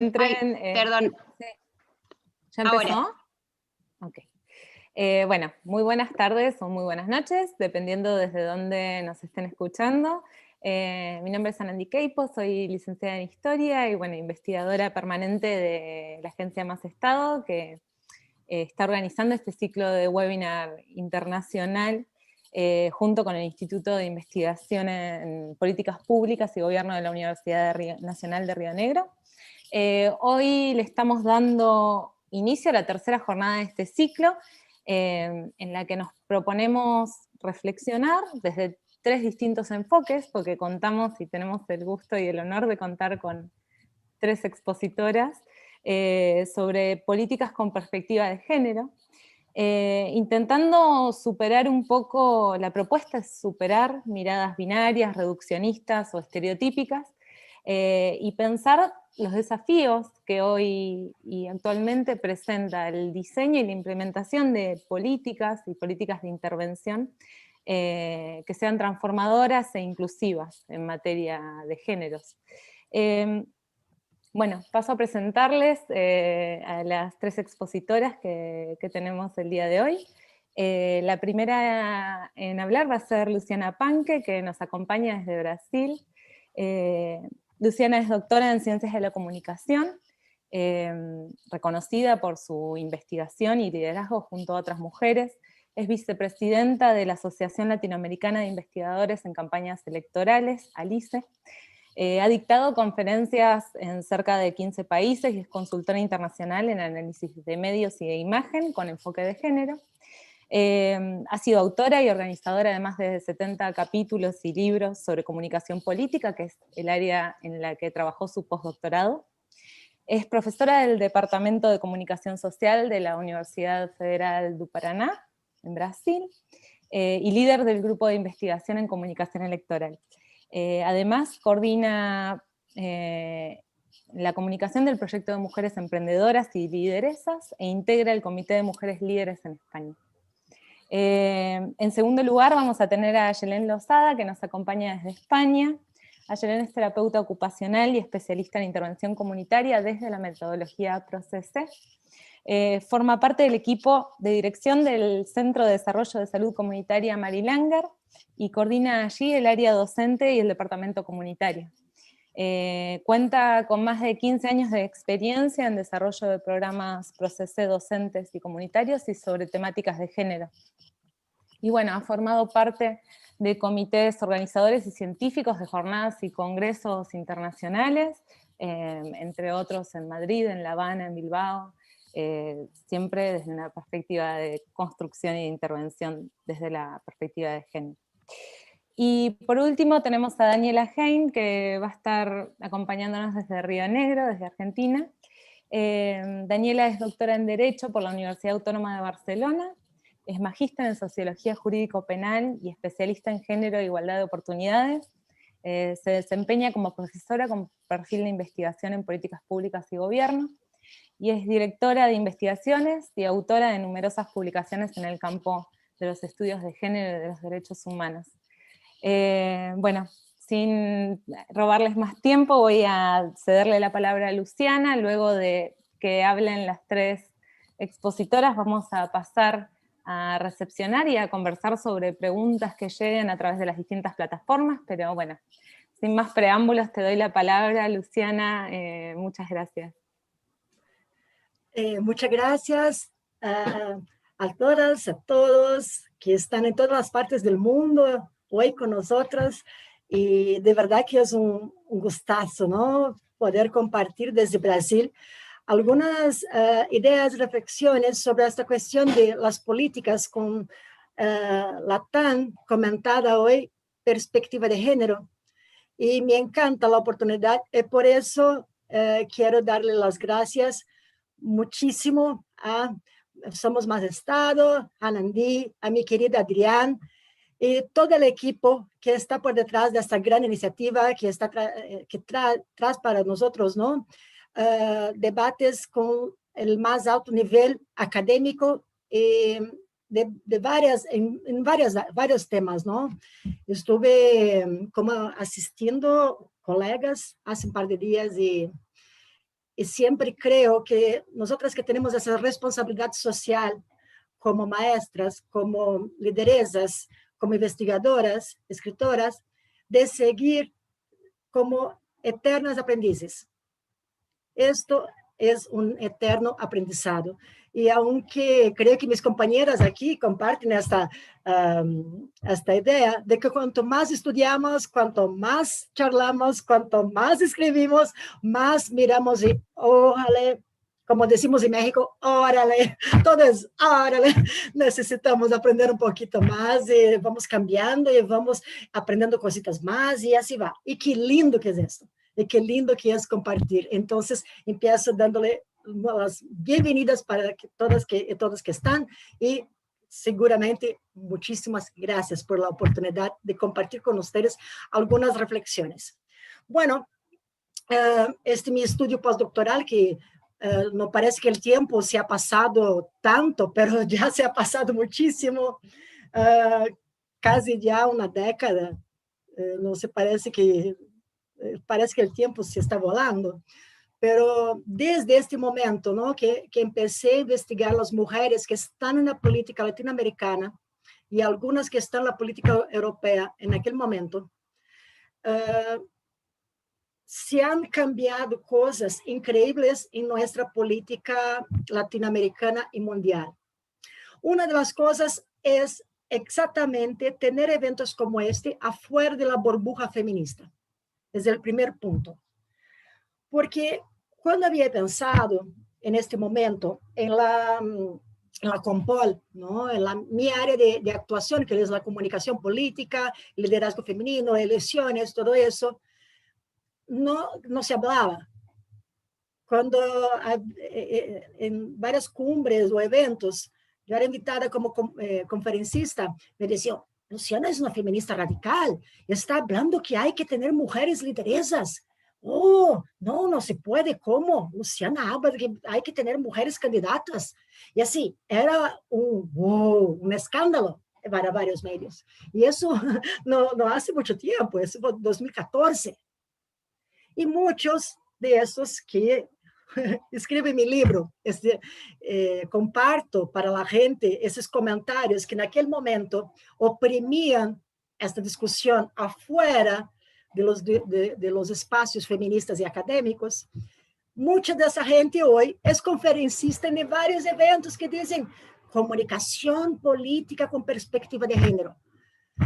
Entren, perdón. sí. ¿Ya empezó? Ahora. Ok. Bueno, muy buenas tardes o muy buenas noches, dependiendo desde dónde nos estén escuchando. Mi nombre es Anandi Keipo, soy licenciada en Historia y bueno, investigadora permanente de la agencia Más Estado, que está organizando este ciclo de webinar internacional junto con el Instituto de Investigación en Políticas Públicas y Gobierno de la Universidad Nacional de Río Negro. Hoy le estamos dando inicio a la tercera jornada de este ciclo, en la que nos proponemos reflexionar desde tres distintos enfoques, porque contamos y tenemos el gusto y el honor de contar con tres expositoras sobre políticas con perspectiva de género, intentando superar un poco, la propuesta es superar miradas binarias, reduccionistas o estereotípicas, y pensar los desafíos que hoy y actualmente presenta el diseño y la implementación de políticas y políticas de intervención que sean transformadoras e inclusivas en materia de géneros. Bueno, paso a presentarles a las tres expositoras que tenemos el día de hoy. La primera en hablar va a ser Luciana Panque, que nos acompaña desde Brasil. Luciana es doctora en Ciencias de la Comunicación, reconocida por su investigación y liderazgo junto a otras mujeres. Es vicepresidenta de la Asociación Latinoamericana de Investigadores en Campañas Electorales, ALICE. Ha dictado conferencias en cerca de 15 países y es consultora internacional en análisis de medios y de imagen con enfoque de género. Ha sido autora y organizadora de más de 70 capítulos y libros sobre comunicación política, que es el área en la que trabajó su postdoctorado. Es profesora del Departamento de Comunicación Social de la Universidad Federal do Paraná, en Brasil, y líder del grupo de investigación en comunicación electoral. Además, coordina la comunicación del proyecto de mujeres emprendedoras y lideresas e integra el Comité de Mujeres Líderes en España. En segundo lugar, vamos a tener a Ayelen Lozada, que nos acompaña desde España. Ayelen es terapeuta ocupacional y especialista en intervención comunitaria desde la metodología PROCESE. Forma parte del equipo de dirección del Centro de Desarrollo de Salud Comunitaria Mari Langer y coordina allí el área docente y el departamento comunitario. Cuenta con más de 15 años de experiencia en desarrollo de programas PROCESE docentes y comunitarios y sobre temáticas de género. Y bueno, ha formado parte de comités organizadores y científicos de jornadas y congresos internacionales, entre otros en Madrid, en La Habana, en Bilbao, siempre desde una perspectiva de construcción y de intervención desde la perspectiva de género. Y por último tenemos a Daniela Hein, que va a estar acompañándonos desde Río Negro, desde Argentina. Daniela es doctora en Derecho por la Universidad Autónoma de Barcelona, es magíster en Sociología Jurídico-Penal y especialista en Género e Igualdad de Oportunidades. Se desempeña como profesora con perfil de investigación en políticas públicas y gobierno, y es directora de investigaciones y autora de numerosas publicaciones en el campo de los estudios de género y de los derechos humanos. Bueno, sin robarles más tiempo, voy a cederle la palabra a Luciana. Luego de que hablen las tres expositoras, vamos a pasar a recepcionar y a conversar sobre preguntas que lleguen a través de las distintas plataformas, pero bueno, sin más preámbulos, te doy la palabra, Luciana. Muchas gracias. Muchas gracias a todas, a todos que están en todas las partes del mundo hoy con nosotros, y de verdad que es un gustazo, ¿no? Poder compartir desde Brasil algunas ideas, reflexiones sobre esta cuestión de las políticas con la tan comentada hoy perspectiva de género. Y me encanta la oportunidad y por eso quiero darle las gracias muchísimo a Somos Más Estado, a Nandi, a mi querida Adrián y todo el equipo que está por detrás de esta gran iniciativa que trae para nosotros, ¿no? Debates con el más alto nivel académico de varios temas, ¿no? Estuve como asistiendo colegas hace un par de días y y siempre creo que nosotras que tenemos esa responsabilidad social como maestras, como lideresas, como investigadoras, escritoras, de seguir como eternas aprendices. Esto es un eterno aprendizado. Y aunque creo que mis compañeras aquí comparten esta idea de que cuanto más estudiamos, cuanto más charlamos, cuanto más escribimos, más miramos y ojalá, como decimos en México, órale, todo es órale, necesitamos aprender un poquito más y vamos cambiando y vamos aprendiendo cositas más y así va. Y qué lindo que es esto. Y qué lindo que es compartir. Entonces, empiezo dándole las bienvenidas para todos que están y seguramente muchísimas gracias por la oportunidad de compartir con ustedes algunas reflexiones. Bueno, este mi estudio postdoctoral que no parece que el tiempo se ha pasado tanto, pero ya se ha pasado muchísimo, casi ya una década, no se parece que el tiempo se está volando, pero desde este momento, ¿no? que empecé a investigar las mujeres que están en la política latinoamericana y algunas que están en la política europea en aquel momento, se han cambiado cosas increíbles en nuestra política latinoamericana y mundial. Una de las cosas es exactamente tener eventos como este afuera de la burbuja feminista. Es el primer punto. Porque cuando había pensado en este momento en la Compol, ¿no? Mi área de actuación, que es la comunicación política, liderazgo femenino, elecciones, todo eso, no se hablaba. Cuando en varias cumbres o eventos, yo era invitada como conferencista, me decían, Luciana es una feminista radical, está hablando que hay que tener mujeres lideresas. Oh, no se puede, ¿cómo? Luciana habla de que hay que tener mujeres candidatas. Y así, era un escándalo para varios medios. Y eso no hace mucho tiempo, eso fue 2014. Y muchos de esos que escriben mi libro, comparto para la gente esos comentarios que en aquel momento oprimían esta discusión afuera de los espacios feministas y académicos. Mucha de esa gente hoy es conferencista en varios eventos que dicen comunicación política con perspectiva de género.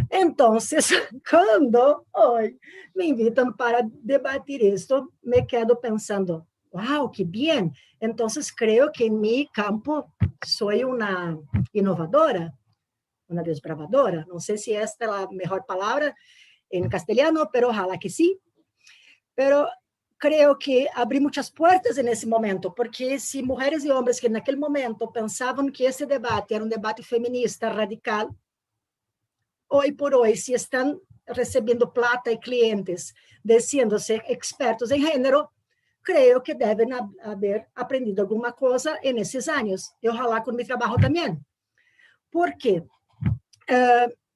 Entonces, cuando hoy me invitan para debatir esto, me quedo pensando, wow, qué bien. Entonces, creo que en mi campo soy una innovadora, una desbravadora. No sé si esta es la mejor palabra en castellano, pero ojalá que sí. Pero creo que abrí muchas puertas en ese momento, porque si mujeres y hombres que en aquel momento pensaban que ese debate era un debate feminista radical, hoy por hoy, si están recibiendo plata y clientes diciéndose expertos en género, creo que deben haber aprendido alguna cosa en esos años. Y ojalá con mi trabajo también. ¿Por qué?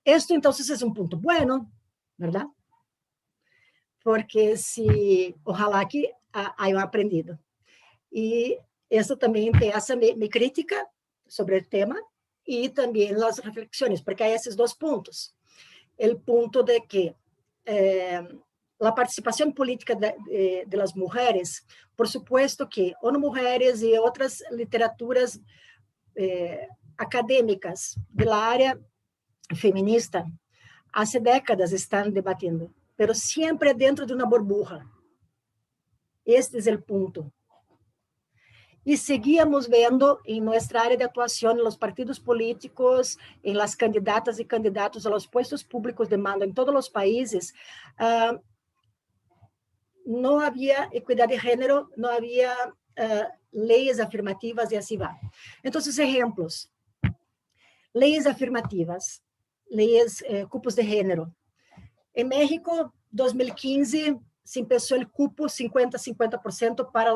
Esto entonces es un punto bueno, ¿verdad? Porque ojalá que hayan aprendido. Y eso también te hace mi crítica sobre el tema y también las reflexiones, porque hay esos dos puntos. El punto de que la participación política de las mujeres, por supuesto que ONU Mujeres y otras literaturas académicas de la área feminista, hace décadas están debatiendo, pero siempre dentro de una burbuja. Este es el punto. Y seguíamos viendo en nuestra área de actuación, en los partidos políticos, en las candidatas y candidatos a los puestos públicos de mando en todos los países, no había equidad de género, no había leyes afirmativas y así va. Entonces, ejemplos. Leyes afirmativas, leyes, cupos de género. En México, 2015, se empezó el cupo 50-50% para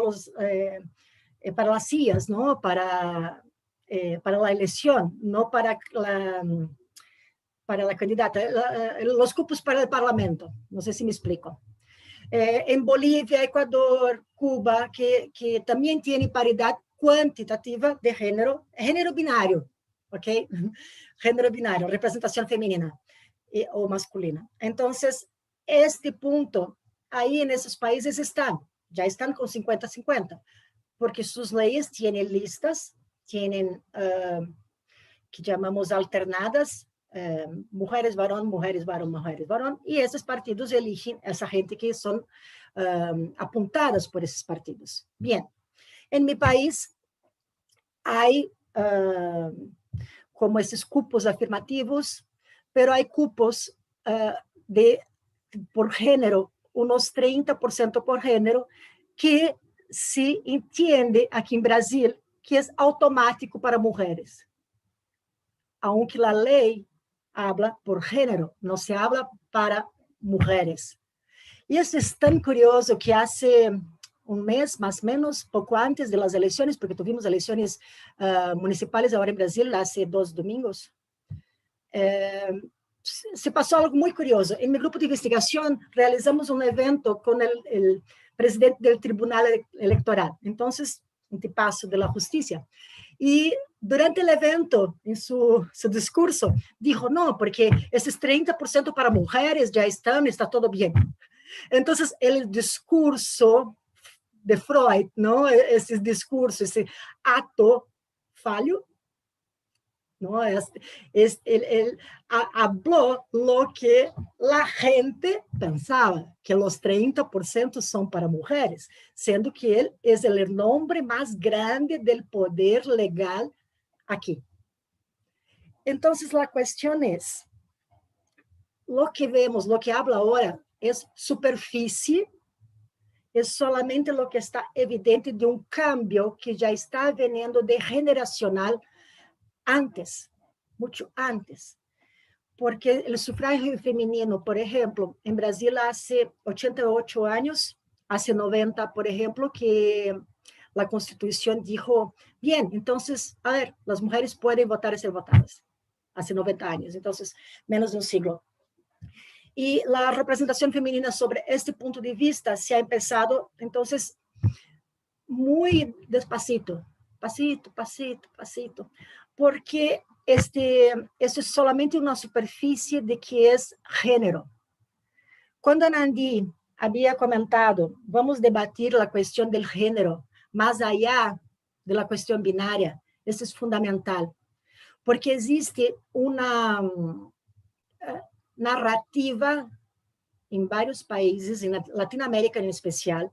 las sillas, ¿no? Para la elección, no para la candidata, los cupos para el Parlamento. No sé si me explico. En Bolivia, Ecuador, Cuba, que también tiene paridad cuantitativa de género binario, ¿ok? Género binario, representación femenina o masculina. Entonces, este punto, ahí en esos países ya están con 50-50, porque sus leyes tienen listas, tienen, que llamamos alternadas, mujeres, varón, mujeres, varón, mujeres, varón, y esos partidos eligen esa gente que son apuntadas por esos partidos. Bien, en mi país hay como esses cupos afirmativos, pero hay cupos por género, unos 30% por género, que se entiende aquí en Brasil que es automático para mujeres. Aunque la ley habla por género, no se habla para mujeres. Y eso es tan curioso que hace un mes, más o menos, poco antes de las elecciones, porque tuvimos elecciones municipales ahora en Brasil hace 2 domingos, se pasó algo muy curioso. En mi grupo de investigación realizamos un evento con el presidente del Tribunal Electoral, entonces, un tipazo de la justicia. Y durante el evento, en su discurso, dijo, no, porque ese 30% para mujeres ya está todo bien. Entonces, el discurso de Freud, ¿no? Ese discurso, ese acto fallo, ¿no? Él habló lo que la gente pensaba, que los 30% son para mujeres, siendo que él es el nombre más grande del poder legal aquí. Entonces, la cuestión es, lo que vemos, lo que habla ahora, es superficie, es solamente lo que está evidente de un cambio que ya está veniendo de generacional antes, mucho antes. Porque el sufragio femenino, por ejemplo, en Brasil hace 88 años, hace 90, por ejemplo, que la Constitución dijo, bien, entonces, a ver, las mujeres pueden votar y ser votadas. Hace 90 años, entonces, menos de un siglo. Y la representación femenina sobre este punto de vista se ha empezado, entonces, muy despacito, pasito, pasito, pasito, porque eso es solamente una superficie de que es género. Cuando Nandi había comentado, vamos debatir la cuestión del género, más allá de la cuestión binaria, eso es fundamental, porque existe una narrativa en varios países, en Latinoamérica en especial.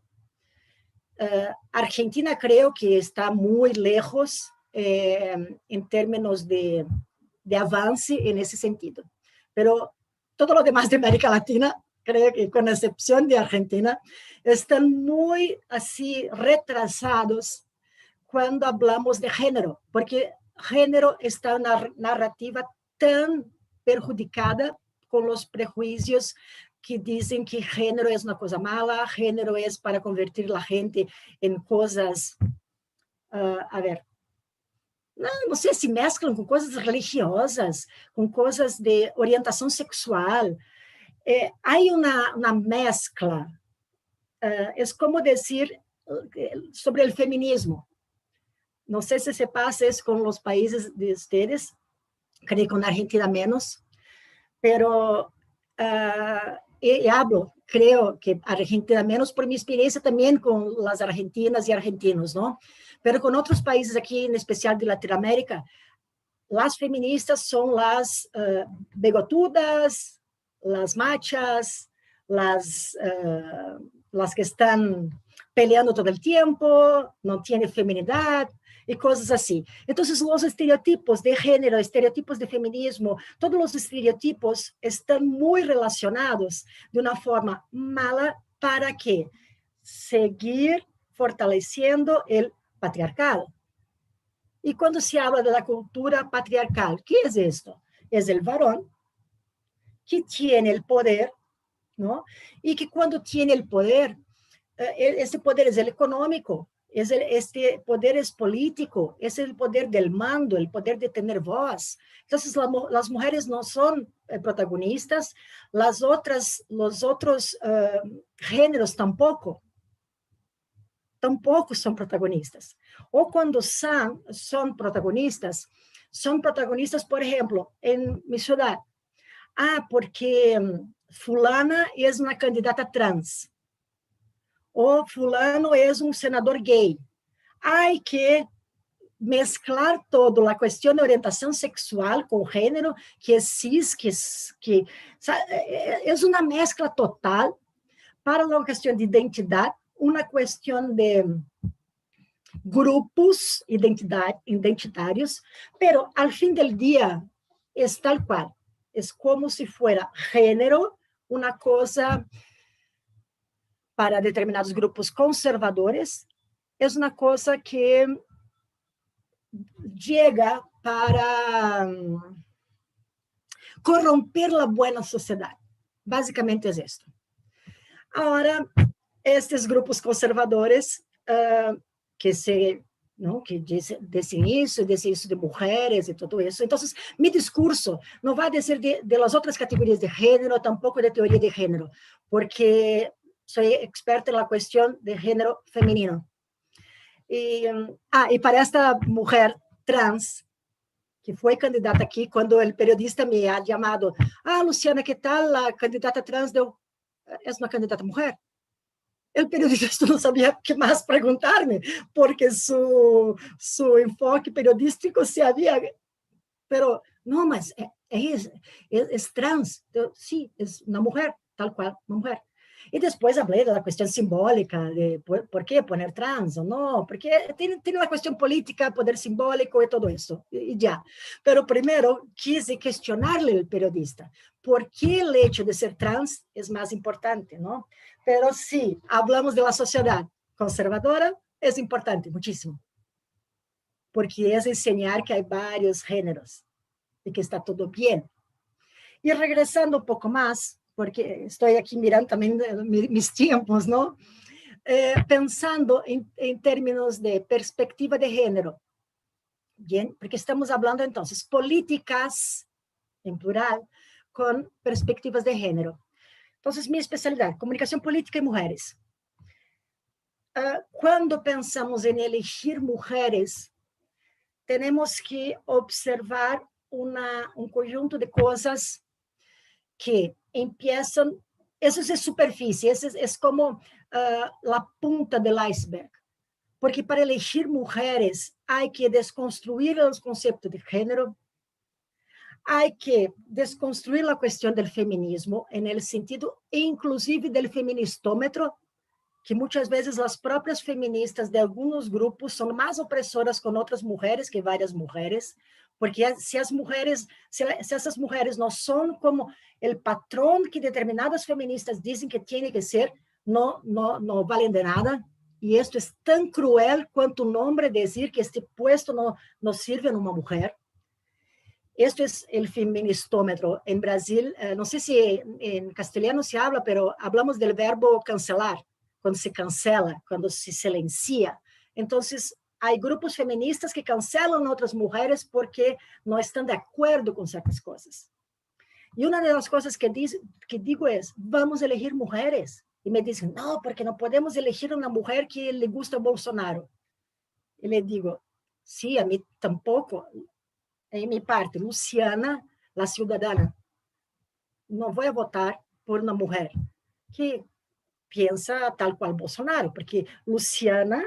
Argentina creo que está muy lejos en términos de avance en ese sentido. Pero todo lo demás de América Latina, creo que con excepción de Argentina, están muy así retrasados cuando hablamos de género, porque género está una narrativa tan perjudicada con los prejuicios que dicen que género es una cosa mala, género es para convertir la gente en cosas, a ver, no sé si mezclan con cosas religiosas, con cosas de orientación sexual. Hay una mezcla. Es como decir sobre el feminismo. No sé si se pasa eso con los países de ustedes, creo que con Argentina menos, pero hablo, creo que Argentina menos por mi experiencia también con las argentinas y argentinos, ¿no? Pero con otros países aquí, en especial de Latinoamérica, las feministas son las bigotudas, las machas, las que están peleando todo el tiempo, no tienen feminidad, y cosas así. Entonces, los estereotipos de género, estereotipos de feminismo, todos los estereotipos están muy relacionados de una forma mala para que seguir fortaleciendo el patriarcado. Y cuando se habla de la cultura patriarcal, ¿qué es esto? Es el varón que tiene el poder, ¿no? Y que cuando tiene el poder, ese poder es el económico, este poder es político, es el poder del mando, el poder de tener voz. Entonces, las mujeres no son protagonistas, los otros géneros tampoco. tampoco son protagonistas. O cuando son protagonistas, por ejemplo, en mi ciudad. Porque fulana es una candidata trans. O fulano es un senador gay. Hay que mezclar todo, a questão de orientação sexual com gênero, que é cis, é uma mescla total para uma questão de identidade, uma questão de grupos identitários, pero al fin del día es tal cual, es como si fuera género, una cosa para determinados grupos conservadores, es una cosa que llega para corromper la buena sociedad. Básicamente es esto. Ahora, estos grupos conservadores que dicen isso de mulheres e tudo isso. Então, meu discurso não vai dizer de las outras categorias de gênero, tampouco de teoria de gênero, porque sou experta na questão de gênero feminino. E para esta mulher trans, que foi candidata aqui, quando o periodista me ha chamado, Luciana, que tal a candidata trans? É uma candidata mulher? O periodista não sabia o que mais perguntar-me, porque seu enfoque periodístico se havia... Pero, não, mas é trans. Então, sim, é uma mulher, tal qual, uma mulher. E depois falei da questão simbólica, de por que poner trans ou não, porque tem uma questão política, poder simbólico e tudo isso, e já. Pero primeiro, quis questionar-lhe ao periodista, por que o hecho de ser trans é mais importante, não? Pero sí, hablamos de la sociedad conservadora, es importante, muchísimo, porque es enseñar que hay varios géneros y que está todo bien. Y regresando un poco más, porque estoy aquí mirando también mis tiempos, ¿no? Pensando en términos de perspectiva de género, bien, porque estamos hablando entonces políticas, en plural, con perspectivas de género. Entonces, mi especialidad, comunicación política y mujeres. Cuando pensamos en elegir mujeres, tenemos que observar un conjunto de cosas que empiezan, eso es superficie, es como la punta del iceberg. Porque para elegir mujeres hay que desconstruir los conceptos de género, hay que desconstruir la cuestión del feminismo en el sentido inclusive del feministómetro, que muchas veces las propias feministas de algunos grupos son más opresoras con otras mujeres que varias mujeres, porque si esas mujeres no son como el patrón que determinadas feministas dicen que tiene que ser, no valen de nada. Y esto es tan cruel cuanto un hombre decir que este puesto no sirve a una mujer. Esto es el feministómetro. En Brasil, no sé si en castellano se habla, pero hablamos del verbo cancelar, cuando se cancela, cuando se silencia. Entonces, hay grupos feministas que cancelan a otras mujeres porque no están de acuerdo con ciertas cosas. Y una de las cosas que digo es, vamos a elegir mujeres. Y me dicen, no, porque no podemos elegir una mujer que le gusta a Bolsonaro. Y le digo, sí, a mí tampoco. En mi parte, Luciana, la ciudadana, no voy a votar por una mujer que piensa tal cual Bolsonaro, porque Luciana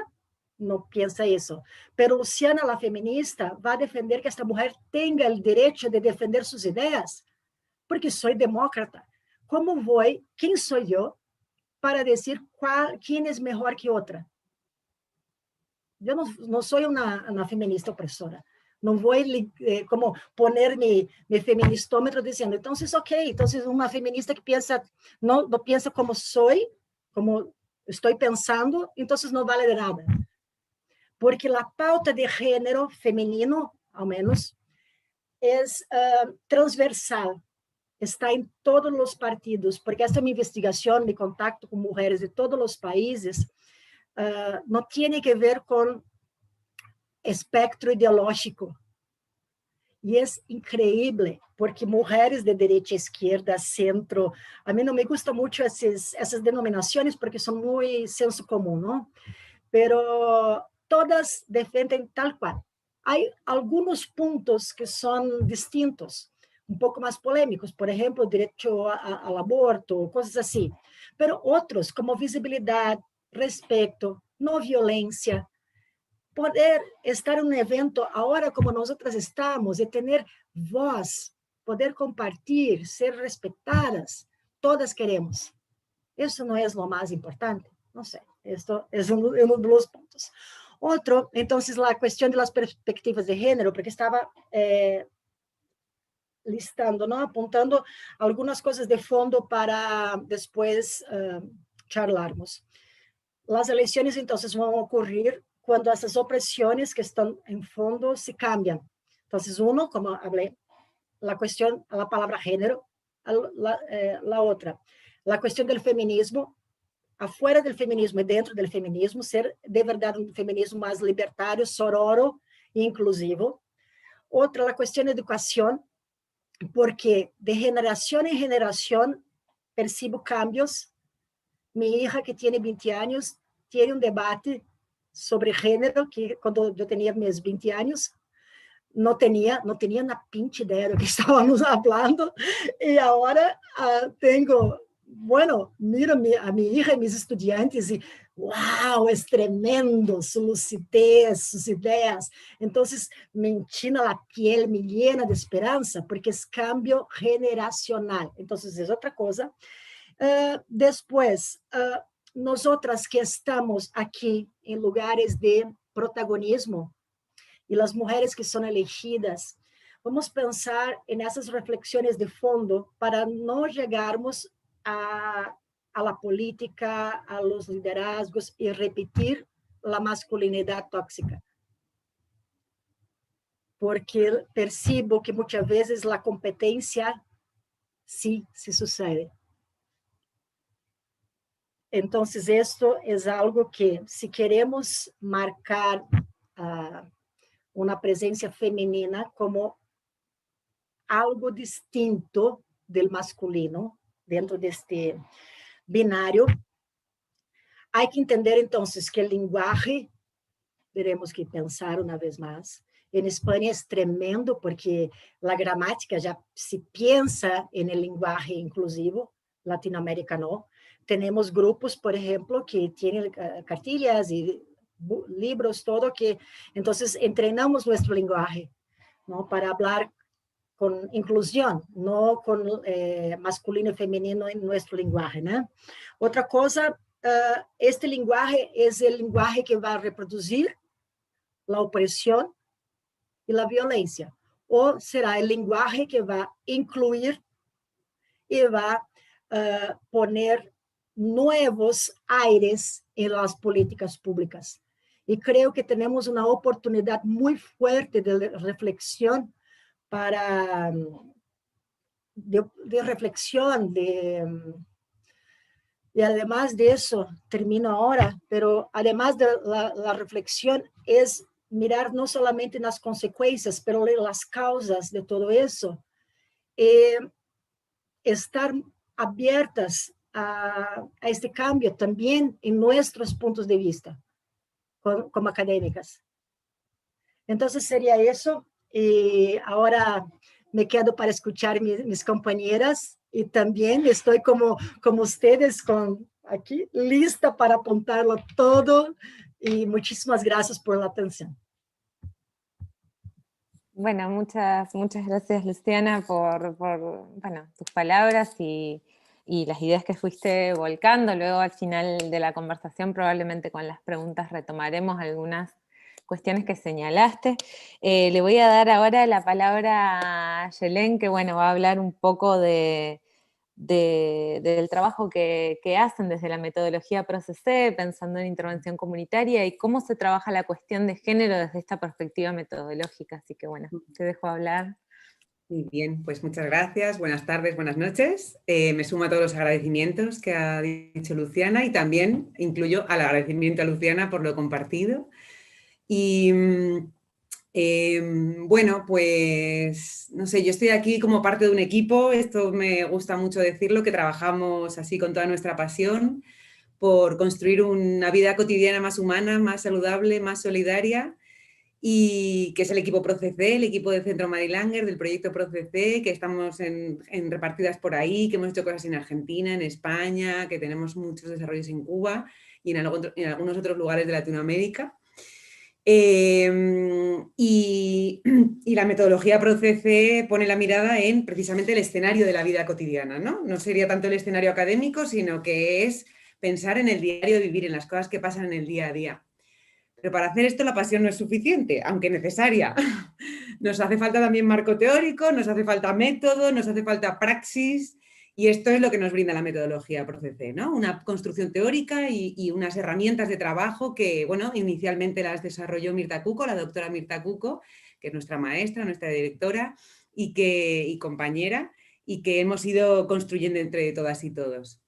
no piensa eso. Pero Luciana, la feminista, va a defender que esta mujer tenga el derecho de defender sus ideas, porque soy demócrata. ¿Cómo voy? ¿Quién soy yo para decir quién es mejor que otra? Yo no soy una feminista opresora. No voy como poner mi feministómetro diciendo, entonces, ok, entonces una feminista que piensa, no piensa como soy, como estoy pensando, entonces no vale de nada. Porque la pauta de género femenino, al menos, es transversal, está en todos los partidos, porque esta es mi investigación, mi contacto con mujeres de todos los países, no tiene que ver con espectro ideológico. E é incrível, porque mulheres de direita, esquerda, centro, a mim não me gusta muito essas denominações, porque são muito senso comum, não? pero todas defienden tal cual. Hay algunos puntos que son distintos, un poco más polémicos, por ejemplo, derecho al aborto, cosas así, pero otros como visibilidad, respeto, no violencia, poder estar en un evento ahora como nosotras estamos, de tener voz, poder compartir, ser respetadas, todas queremos. Eso no es lo más importante, no sé, esto es uno de los puntos. Otro, entonces, la cuestión de las perspectivas de género, porque estaba listando, ¿no? Apuntando algunas cosas de fondo para después charlarmos. Las elecciones entonces van a ocurrir cuando esas opresiones que están en fondo se cambian. Entonces, uno, como hablé, la cuestión, la palabra género, la otra, la cuestión del feminismo, afuera del feminismo y dentro del feminismo, ser de verdad un feminismo más libertario, sororo e inclusivo. Otra, la cuestión de educación, porque de generación en generación percibo cambios. Mi hija, que tiene 20 años, tiene un debate sobre género que cuando yo tenía mis 20 años no tenía una pinche idea de lo que estábamos hablando, y ahora tengo, bueno, miro a mi hija y mis estudiantes y wow, es tremendo su lucidez, sus ideas. Entonces me enchina la piel, me llena de esperanza, porque es cambio generacional. Entonces es otra cosa. Después, nosotras que estamos aquí en lugares de protagonismo y las mujeres que son elegidas, vamos a pensar en esas reflexiones de fondo para no llegarmos a la política, a los liderazgos y repetir la masculinidad tóxica. Porque percibo que muchas veces la competencia sí sucede. Entonces, esto es algo que, si queremos marcar una presencia femenina como algo distinto del masculino dentro de este binario, hay que entender entonces que el lenguaje, tenemos que pensar una vez más. En España es tremendo porque la gramática ya se piensa en el lenguaje inclusivo, Latinoamérica no. Tenemos grupos, por ejemplo, que tienen cartillas y libros, todo, que entonces entrenamos nuestro lenguaje, ¿no? Para hablar con inclusión, no con masculino y femenino en nuestro lenguaje, ¿no? Otra cosa, este lenguaje es el lenguaje que va a reproducir la opresión y la violencia, o será el lenguaje que va a incluir y va a poner nuevos aires en las políticas públicas. Y creo que tenemos una oportunidad muy fuerte de reflexión de reflexión, y además de eso, termino ahora, pero además de la reflexión es mirar no solamente en las consecuencias, pero las causas de todo eso, estar abiertas a este cambio también en nuestros puntos de vista como académicas. Entonces sería eso, y ahora me quedo para escuchar mis compañeras, y también estoy como ustedes, aquí lista para apuntarlo todo, y muchísimas gracias por la atención. Bueno, muchas gracias, Luciana, por bueno, tus palabras y las ideas que fuiste volcando. Luego, al final de la conversación, probablemente con las preguntas retomaremos algunas cuestiones que señalaste. Le voy a dar ahora la palabra a Yelén, que bueno, va a hablar un poco del trabajo que hacen desde la metodología PROCESE, pensando en intervención comunitaria y cómo se trabaja la cuestión de género desde esta perspectiva metodológica. Así que bueno, te dejo hablar. Muy bien, pues muchas gracias, buenas tardes, buenas noches. Me sumo a todos los agradecimientos que ha dicho Luciana, y también incluyo al agradecimiento a Luciana por lo compartido. Y bueno, pues no sé, yo estoy aquí como parte de un equipo, esto me gusta mucho decirlo, que trabajamos así con toda nuestra pasión por construir una vida cotidiana más humana, más saludable, más solidaria, y que es el equipo ProCC, el equipo del Centro Marilanger, del proyecto ProCC, que estamos en repartidas por ahí, que hemos hecho cosas en Argentina, en España, que tenemos muchos desarrollos en Cuba y en algunos otros lugares de Latinoamérica. Y la metodología ProCC pone la mirada en precisamente el escenario de la vida cotidiana, ¿no? No sería tanto el escenario académico, sino que es pensar en el diario vivir, en las cosas que pasan en el día a día. Pero para hacer esto la pasión no es suficiente, aunque necesaria. Nos hace falta también marco teórico, nos hace falta método, nos hace falta praxis, y esto es lo que nos brinda la metodología ProCC, ¿no? Una construcción teórica y unas herramientas de trabajo que, bueno, inicialmente las desarrolló Mirta Cuco, la doctora Mirta Cuco, que es nuestra maestra, nuestra directora y compañera, y que hemos ido construyendo entre todas y todos.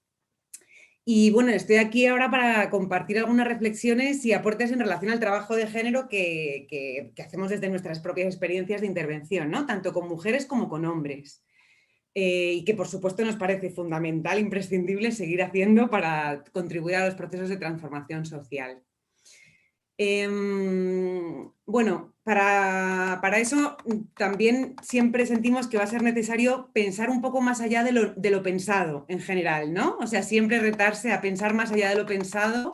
Y bueno, estoy aquí ahora para compartir algunas reflexiones y aportes en relación al trabajo de género que hacemos desde nuestras propias experiencias de intervención, ¿no? Tanto con mujeres como con hombres. Y que por supuesto nos parece fundamental, imprescindible seguir haciendo para contribuir a los procesos de transformación social. Bueno, para eso también siempre sentimos que va a ser necesario pensar un poco más allá de lo pensado en general, ¿no? O sea, siempre retarse a pensar más allá de lo pensado,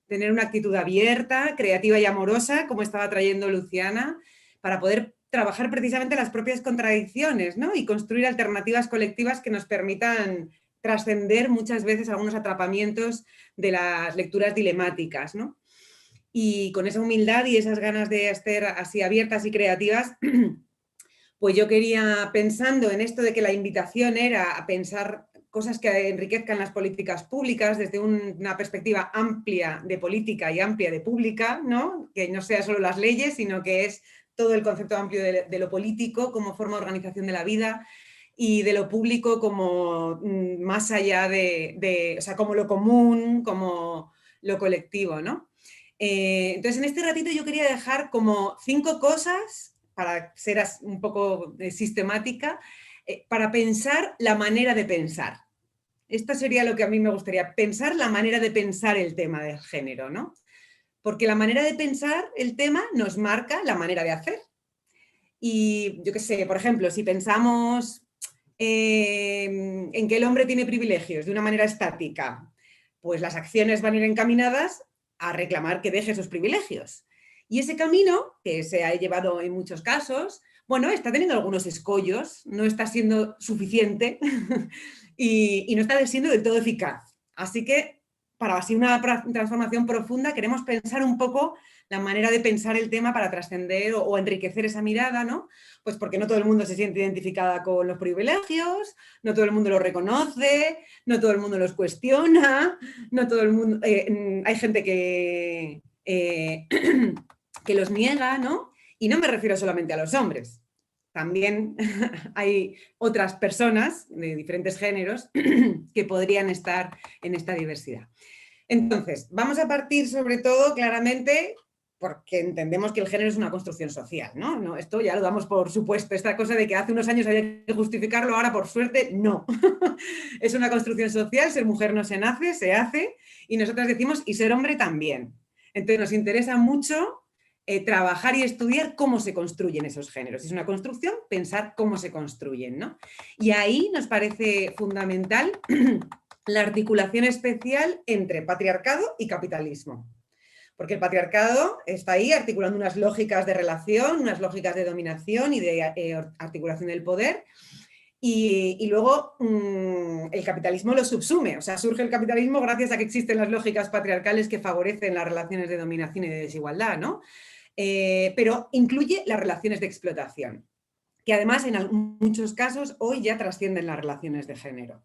tener una actitud abierta, creativa y amorosa, como estaba trayendo Luciana, para poder trabajar precisamente las propias contradicciones, ¿no? Y construir alternativas colectivas que nos permitan trascender muchas veces algunos atrapamientos de las lecturas dilemáticas, ¿no? Y con esa humildad y esas ganas de estar así abiertas y creativas, pues yo quería, pensando en esto de que la invitación era a pensar cosas que enriquezcan las políticas públicas desde una perspectiva amplia de política y amplia de pública, ¿no? Que no sea solo las leyes, sino que es todo el concepto amplio de lo político como forma de organización de la vida y de lo público como más allá o sea, como lo común, como lo colectivo, ¿no? Entonces, en este ratito yo quería dejar como 5 cosas, para ser un poco sistemática, para pensar la manera de pensar. Esto sería lo que a mí me gustaría, pensar la manera de pensar el tema del género, ¿no? Porque la manera de pensar el tema nos marca la manera de hacer. Y yo qué sé, por ejemplo, si pensamos en que el hombre tiene privilegios de una manera estática, pues las acciones van a ir encaminadas a reclamar que deje esos privilegios. Y ese camino, que se ha llevado en muchos casos, bueno, está teniendo algunos escollos, no está siendo suficiente y no está siendo del todo eficaz. Así que, para así una transformación profunda, queremos pensar un poco la manera de pensar el tema para trascender o enriquecer esa mirada, ¿no? Pues porque no todo el mundo se siente identificada con los privilegios, no todo el mundo los reconoce, no todo el mundo los cuestiona, no todo el mundo... hay gente que los niega, ¿no? Y no me refiero solamente a los hombres. También hay otras personas de diferentes géneros que podrían estar en esta diversidad. Entonces, vamos a partir sobre todo claramente porque entendemos que el género es una construcción social, ¿no? No, esto ya lo damos por supuesto, esta cosa de que hace unos años había que justificarlo, ahora por suerte no. Es una construcción social, ser mujer no se nace, se hace, y nosotras decimos, y ser hombre también. Entonces nos interesa mucho trabajar y estudiar cómo se construyen esos géneros. Si es una construcción, pensar cómo se construyen, ¿no? Y ahí nos parece fundamental la articulación especial entre patriarcado y capitalismo. Porque el patriarcado está ahí articulando unas lógicas de relación, unas lógicas de dominación y de articulación del poder, y luego el capitalismo lo subsume. O sea, surge el capitalismo gracias a que existen las lógicas patriarcales que favorecen las relaciones de dominación y de desigualdad, ¿no? Pero incluye las relaciones de explotación, que además en muchos casos hoy ya trascienden las relaciones de género.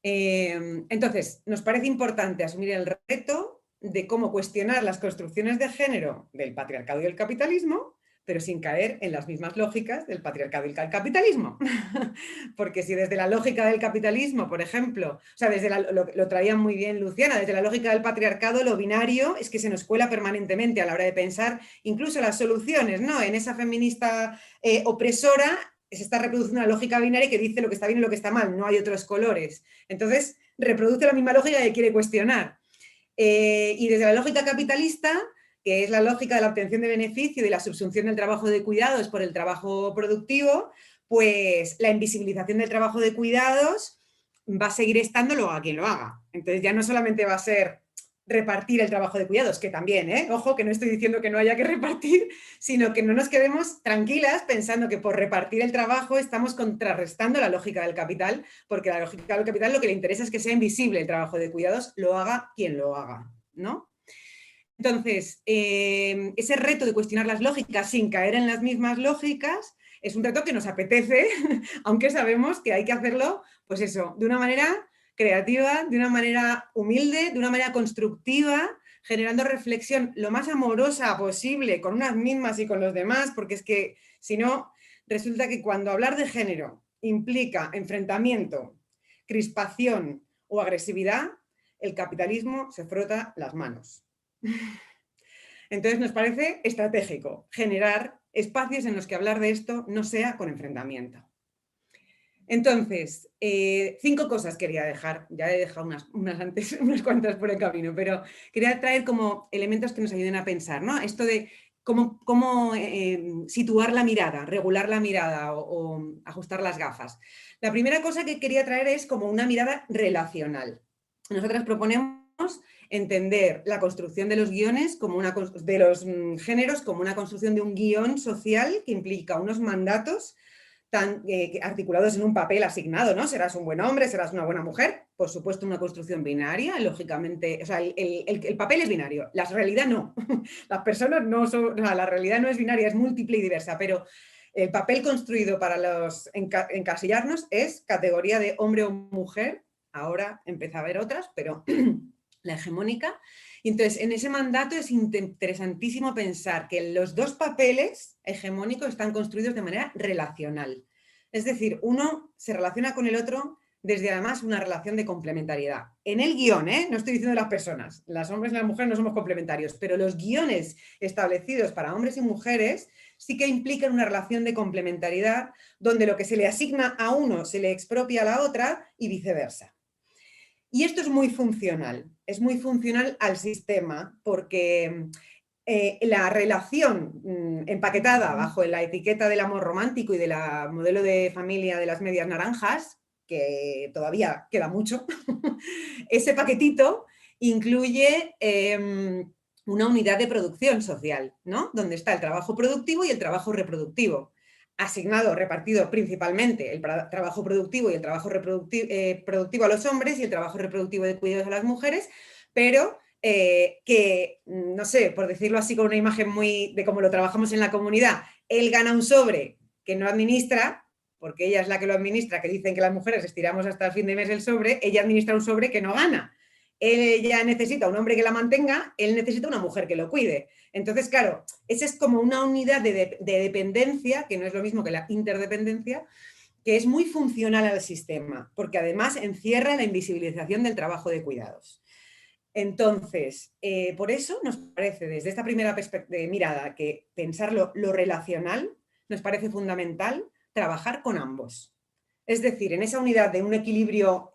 Entonces, nos parece importante asumir el reto de cómo cuestionar las construcciones de género del patriarcado y el capitalismo, pero sin caer en las mismas lógicas del patriarcado y el capitalismo. Porque si desde la lógica del capitalismo, por ejemplo, o sea, desde lo traía muy bien Luciana, desde la lógica del patriarcado, lo binario es que se nos cuela permanentemente a la hora de pensar incluso las soluciones, ¿no? En esa feminista opresora se está reproduciendo una lógica binaria que dice lo que está bien y lo que está mal, no hay otros colores. Entonces, reproduce la misma lógica que quiere cuestionar. Y desde la lógica capitalista, que es la lógica de la obtención de beneficio y de la subsunción del trabajo de cuidados por el trabajo productivo, pues la invisibilización del trabajo de cuidados va a seguir estando, lo haga quien lo haga. Entonces ya no solamente va a ser repartir el trabajo de cuidados, que también, ojo, que no estoy diciendo que no haya que repartir, sino que no nos quedemos tranquilas pensando que por repartir el trabajo estamos contrarrestando la lógica del capital, porque la lógica del capital lo que le interesa es que sea invisible el trabajo de cuidados, lo haga quien lo haga, ¿no? Entonces, ese reto de cuestionar las lógicas sin caer en las mismas lógicas es un reto que nos apetece, aunque sabemos que hay que hacerlo, pues eso, de una manera creativa, de una manera humilde, de una manera constructiva, generando reflexión lo más amorosa posible con unas mismas y con los demás, porque es que si no, resulta que cuando hablar de género implica enfrentamiento, crispación o agresividad, el capitalismo se frota las manos. Entonces nos parece estratégico generar espacios en los que hablar de esto no sea con enfrentamiento. Entonces, 5 cosas quería dejar, ya he dejado unas cuantas por el camino, pero quería traer como elementos que nos ayuden a pensar, ¿no? Esto de cómo situar la mirada, regular la mirada o ajustar las gafas. La primera cosa que quería traer es como una mirada relacional. Nosotras proponemos entender la construcción de los guiones, de los géneros, como una construcción de un guión social que implica unos mandatos articulados en un papel asignado, ¿no? Serás un buen hombre, serás una buena mujer, por supuesto una construcción binaria, lógicamente, o sea, el papel es binario, la realidad no, las personas no son, o sea, la realidad no es binaria, es múltiple y diversa, pero el papel construido para encasillarnos es categoría de hombre o mujer, ahora empieza a haber otras, pero la hegemónica. Y entonces, en ese mandato es interesantísimo pensar que los dos papeles hegemónicos están construidos de manera relacional. Es decir, uno se relaciona con el otro desde además una relación de complementariedad. En el guión, no estoy diciendo las personas, las hombres y las mujeres no somos complementarios, pero los guiones establecidos para hombres y mujeres sí que implican una relación de complementariedad donde lo que se le asigna a uno se le expropia a la otra y viceversa. Y esto es muy funcional al sistema porque la relación empaquetada bajo la etiqueta del amor romántico y del modelo de familia de las medias naranjas, que todavía queda mucho, ese paquetito incluye una unidad de producción social, ¿no? Donde está el trabajo productivo y el trabajo reproductivo. Asignado, repartido principalmente el trabajo productivo y el trabajo productivo a los hombres y el trabajo reproductivo de cuidados a las mujeres, pero que, no sé, por decirlo así con una imagen muy de cómo lo trabajamos en la comunidad, él gana un sobre que no administra, porque ella es la que lo administra, que dicen que las mujeres estiramos hasta el fin de mes el sobre, ella administra un sobre que no gana. Ella necesita un hombre que la mantenga, él necesita una mujer que lo cuide. Entonces, claro, esa es como una unidad de dependencia, que no es lo mismo que la interdependencia, que es muy funcional al sistema, porque además encierra la invisibilización del trabajo de cuidados. Entonces, por eso nos parece, desde esta primera mirada, que pensar lo relacional nos parece fundamental trabajar con ambos. Es decir, en esa unidad de un equilibrio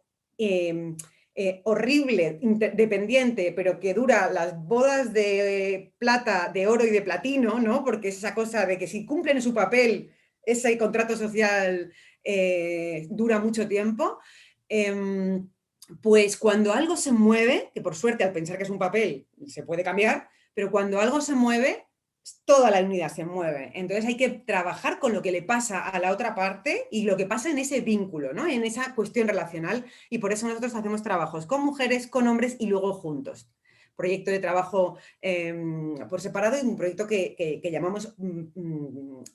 horrible, dependiente, pero que dura las bodas de plata, de oro y de platino, ¿no? Porque es esa cosa de que si cumplen su papel, ese contrato social dura mucho tiempo. Pues cuando algo se mueve, que por suerte al pensar que es un papel se puede cambiar, pero cuando algo se mueve, toda la unidad se mueve. Entonces hay que trabajar con lo que le pasa a la otra parte y lo que pasa en ese vínculo, ¿no? En esa cuestión relacional, y por eso nosotros hacemos trabajos con mujeres, con hombres y luego juntos. Proyecto de trabajo por separado y un proyecto que llamamos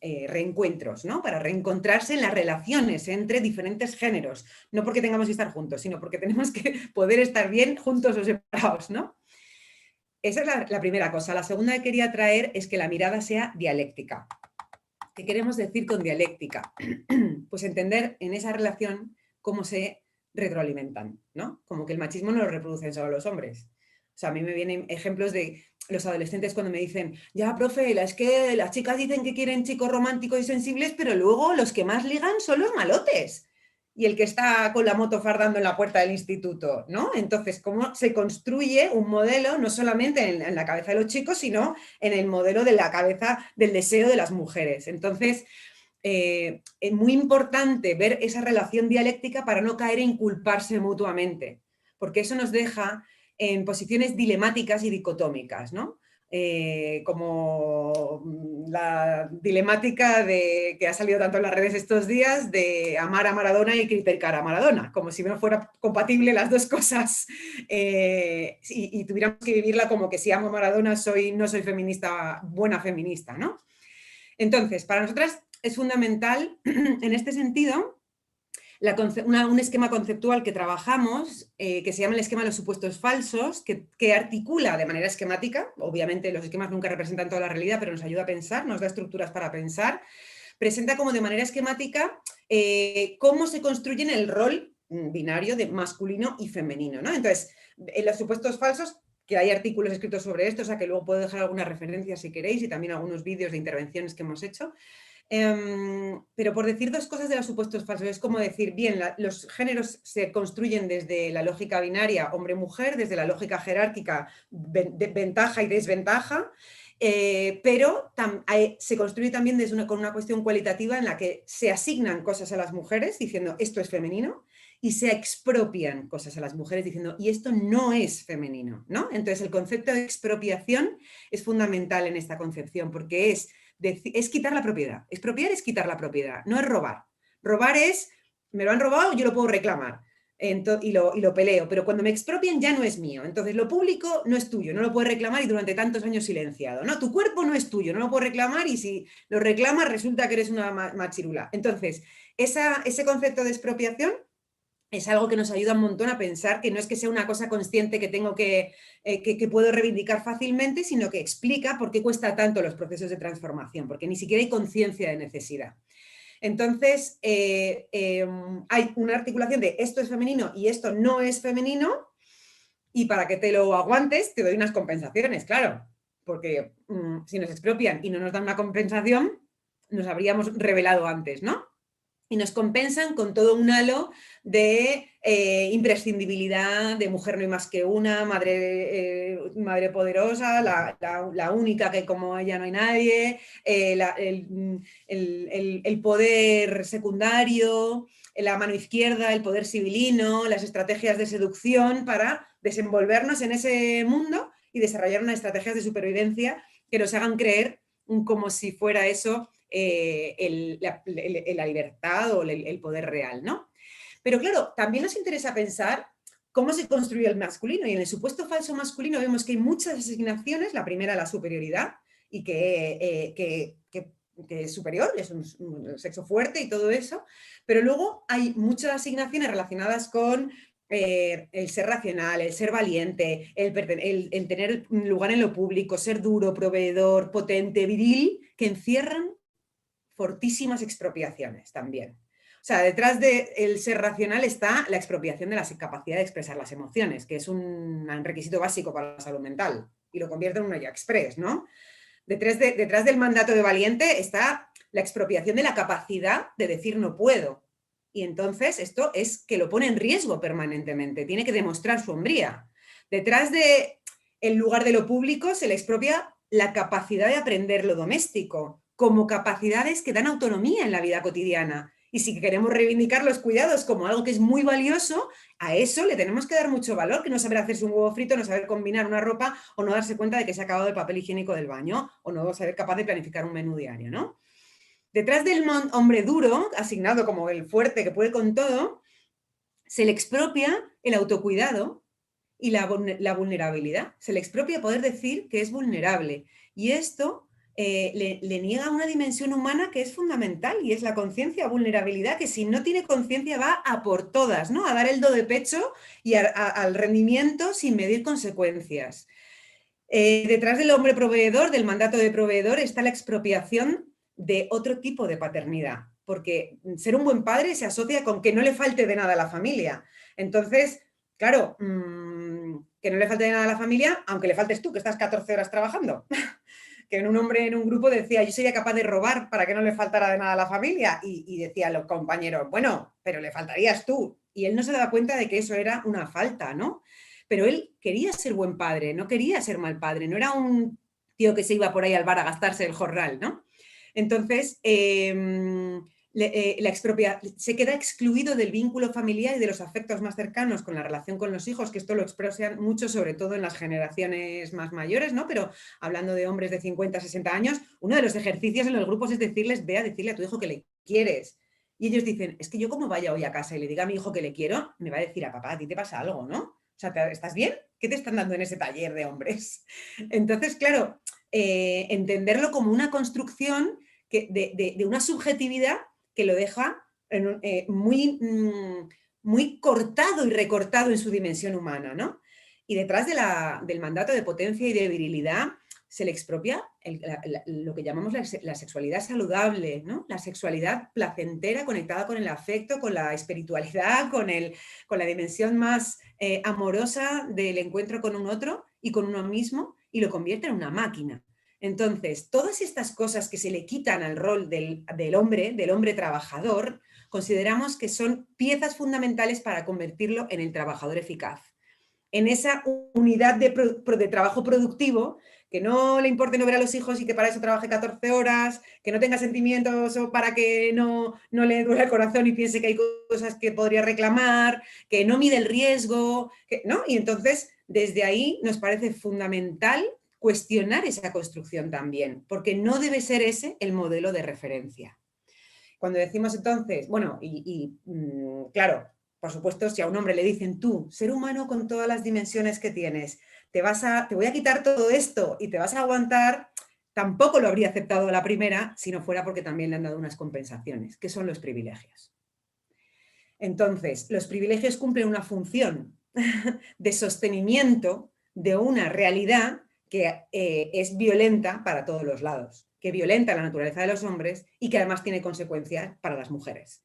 reencuentros, ¿no? Para reencontrarse en las relaciones entre diferentes géneros, no porque tengamos que estar juntos, sino porque tenemos que poder estar bien juntos o separados, ¿no? Esa es la primera cosa. La segunda que quería traer es que la mirada sea dialéctica. ¿Qué queremos decir con dialéctica? Pues entender en esa relación cómo se retroalimentan, ¿no? Como que el machismo no lo reproducen solo los hombres. O sea, a mí me vienen ejemplos de los adolescentes cuando me dicen, ya, profe, es que las chicas dicen que quieren chicos románticos y sensibles, pero luego los que más ligan son los malotes. y el que está con la moto fardando en la puerta del instituto, ¿no? Entonces, ¿cómo se construye un modelo no solamente en la cabeza de los chicos, sino en el modelo de la cabeza del deseo de las mujeres? Entonces, es muy importante ver esa relación dialéctica para no caer en culparse mutuamente, porque eso nos deja en posiciones dilemáticas y dicotómicas, ¿no? Como la dilemática que ha salido tanto en las redes estos días de amar a Maradona y criticar a Maradona, como si no fuera compatible las dos cosas, y tuviéramos que vivirla como que si amo a Maradona no soy feminista, buena feminista, ¿no? Entonces, para nosotras es fundamental en este sentido un esquema conceptual que trabajamos, que se llama el esquema de los supuestos falsos, que articula de manera esquemática, obviamente los esquemas nunca representan toda la realidad, pero nos ayuda a pensar, nos da estructuras para pensar, presenta como de manera esquemática cómo se construye el rol binario de masculino y femenino, ¿no? Entonces, en los supuestos falsos, que hay artículos escritos sobre esto, o sea que luego puedo dejar algunas referencias si queréis y también algunos vídeos de intervenciones que hemos hecho. Pero por decir dos cosas de los supuestos falsos, es como decir, bien, los géneros se construyen desde la lógica binaria hombre-mujer, desde la lógica jerárquica ventaja y desventaja, pero se construye también con una cuestión cualitativa en la que se asignan cosas a las mujeres diciendo esto es femenino y se expropian cosas a las mujeres diciendo y esto no es femenino, ¿no? Entonces el concepto de expropiación es fundamental en esta concepción porque es quitar la propiedad. Expropiar es quitar la propiedad, no es robar. Robar es, me lo han robado, yo lo puedo reclamar y lo peleo, pero cuando me expropian ya no es mío. Entonces lo público no es tuyo, no lo puedes reclamar y durante tantos años silenciado. No, tu cuerpo no es tuyo, no lo puedes reclamar y si lo reclamas resulta que eres una machirula. Entonces, ese concepto de expropiación es algo que nos ayuda un montón a pensar que no es que sea una cosa consciente que tengo que puedo reivindicar fácilmente, sino que explica por qué cuesta tanto los procesos de transformación, porque ni siquiera hay conciencia de necesidad. Entonces, hay una articulación de esto es femenino y esto no es femenino, y para que te lo aguantes te doy unas compensaciones, claro, porque si nos expropian y no nos dan una compensación, nos habríamos revelado antes, ¿no? Y nos compensan con todo un halo de imprescindibilidad, de mujer no hay más que una, madre poderosa, la única que como ella no hay nadie, el poder secundario, la mano izquierda, el poder civilino, las estrategias de seducción para desenvolvernos en ese mundo y desarrollar unas estrategias de supervivencia que nos hagan creer como si fuera eso la libertad o el poder real, ¿no? Pero claro, también nos interesa pensar cómo se construye el masculino, y en el supuesto falso masculino vemos que hay muchas asignaciones, la primera la superioridad, y que es superior, es un sexo fuerte y todo eso, pero luego hay muchas asignaciones relacionadas con el ser racional, el ser valiente, el tener un lugar en lo público, ser duro, proveedor, potente, viril, que encierran fortísimas expropiaciones también. O sea, detrás del ser racional está la expropiación de la capacidad de expresar las emociones, que es un requisito básico para la salud mental, y lo convierte en un ya express, ¿no? Detrás del mandato de valiente está la expropiación de la capacidad de decir no puedo. Y entonces esto es que lo pone en riesgo permanentemente, tiene que demostrar su hombría. Detrás del lugar de lo público se le expropia la capacidad de aprender lo doméstico, como capacidades que dan autonomía en la vida cotidiana. Y si queremos reivindicar los cuidados como algo que es muy valioso, a eso le tenemos que dar mucho valor, que no saber hacerse un huevo frito, no saber combinar una ropa o no darse cuenta de que se ha acabado el papel higiénico del baño o no ser capaz de planificar un menú diario, ¿no? Detrás del hombre duro, asignado como el fuerte que puede con todo, se le expropia el autocuidado y la vulnerabilidad. Se le expropia poder decir que es vulnerable. Y esto le niega una dimensión humana que es fundamental y es la conciencia, vulnerabilidad, que si no tiene conciencia va a por todas, ¿no? A dar el do de pecho y al rendimiento sin medir consecuencias. Detrás del hombre proveedor, del mandato de proveedor, está la expropiación de otro tipo de paternidad, porque ser un buen padre se asocia con que no le falte de nada a la familia. Entonces, claro, que no le falte de nada a la familia, aunque le faltes tú, que estás 14 horas trabajando. que un hombre en un grupo decía, yo sería capaz de robar para que no le faltara de nada a la familia, y decían los compañeros, bueno, pero le faltarías tú, y él no se daba cuenta de que eso era una falta, ¿no? Pero él quería ser buen padre, no quería ser mal padre, no era un tío que se iba por ahí al bar a gastarse el jorral, ¿no? Entonces, se queda excluido del vínculo familiar y de los afectos más cercanos con la relación con los hijos, que esto lo expresan mucho, sobre todo en las generaciones más mayores, ¿no? Pero hablando de hombres de 50, 60 años, uno de los ejercicios en los grupos es decirles, ve a decirle a tu hijo que le quieres. Y ellos dicen, es que yo como vaya hoy a casa y le diga a mi hijo que le quiero, me va a decir, a papá, a ti te pasa algo, ¿no? O sea, ¿estás bien? ¿Qué te están dando en ese taller de hombres? Entonces, claro, entenderlo como una construcción de una subjetividad que lo deja muy cortado y recortado en su dimensión humana, ¿no? Y detrás del mandato de potencia y de virilidad se le expropia lo que llamamos la sexualidad saludable, ¿no? La sexualidad placentera, conectada con el afecto, con la espiritualidad, con la dimensión más amorosa del encuentro con un otro y con uno mismo, y lo convierte en una máquina. Entonces, todas estas cosas que se le quitan al rol del hombre trabajador, consideramos que son piezas fundamentales para convertirlo en el trabajador eficaz. En esa unidad de trabajo productivo, que no le importe no ver a los hijos y que para eso trabaje 14 horas, que no tenga sentimientos o para que no le duele el corazón y piense que hay cosas que podría reclamar, que no mide el riesgo, ¿no? Y entonces, desde ahí nos parece fundamental cuestionar esa construcción también, porque no debe ser ese el modelo de referencia. Cuando decimos entonces, bueno, claro, por supuesto, si a un hombre le dicen tú, ser humano con todas las dimensiones que tienes, te voy a quitar todo esto y te vas a aguantar, tampoco lo habría aceptado a la primera si no fuera porque también le han dado unas compensaciones, que son los privilegios. Entonces, los privilegios cumplen una función de sostenimiento de una realidad que es violenta para todos los lados, que violenta la naturaleza de los hombres y que además tiene consecuencias para las mujeres.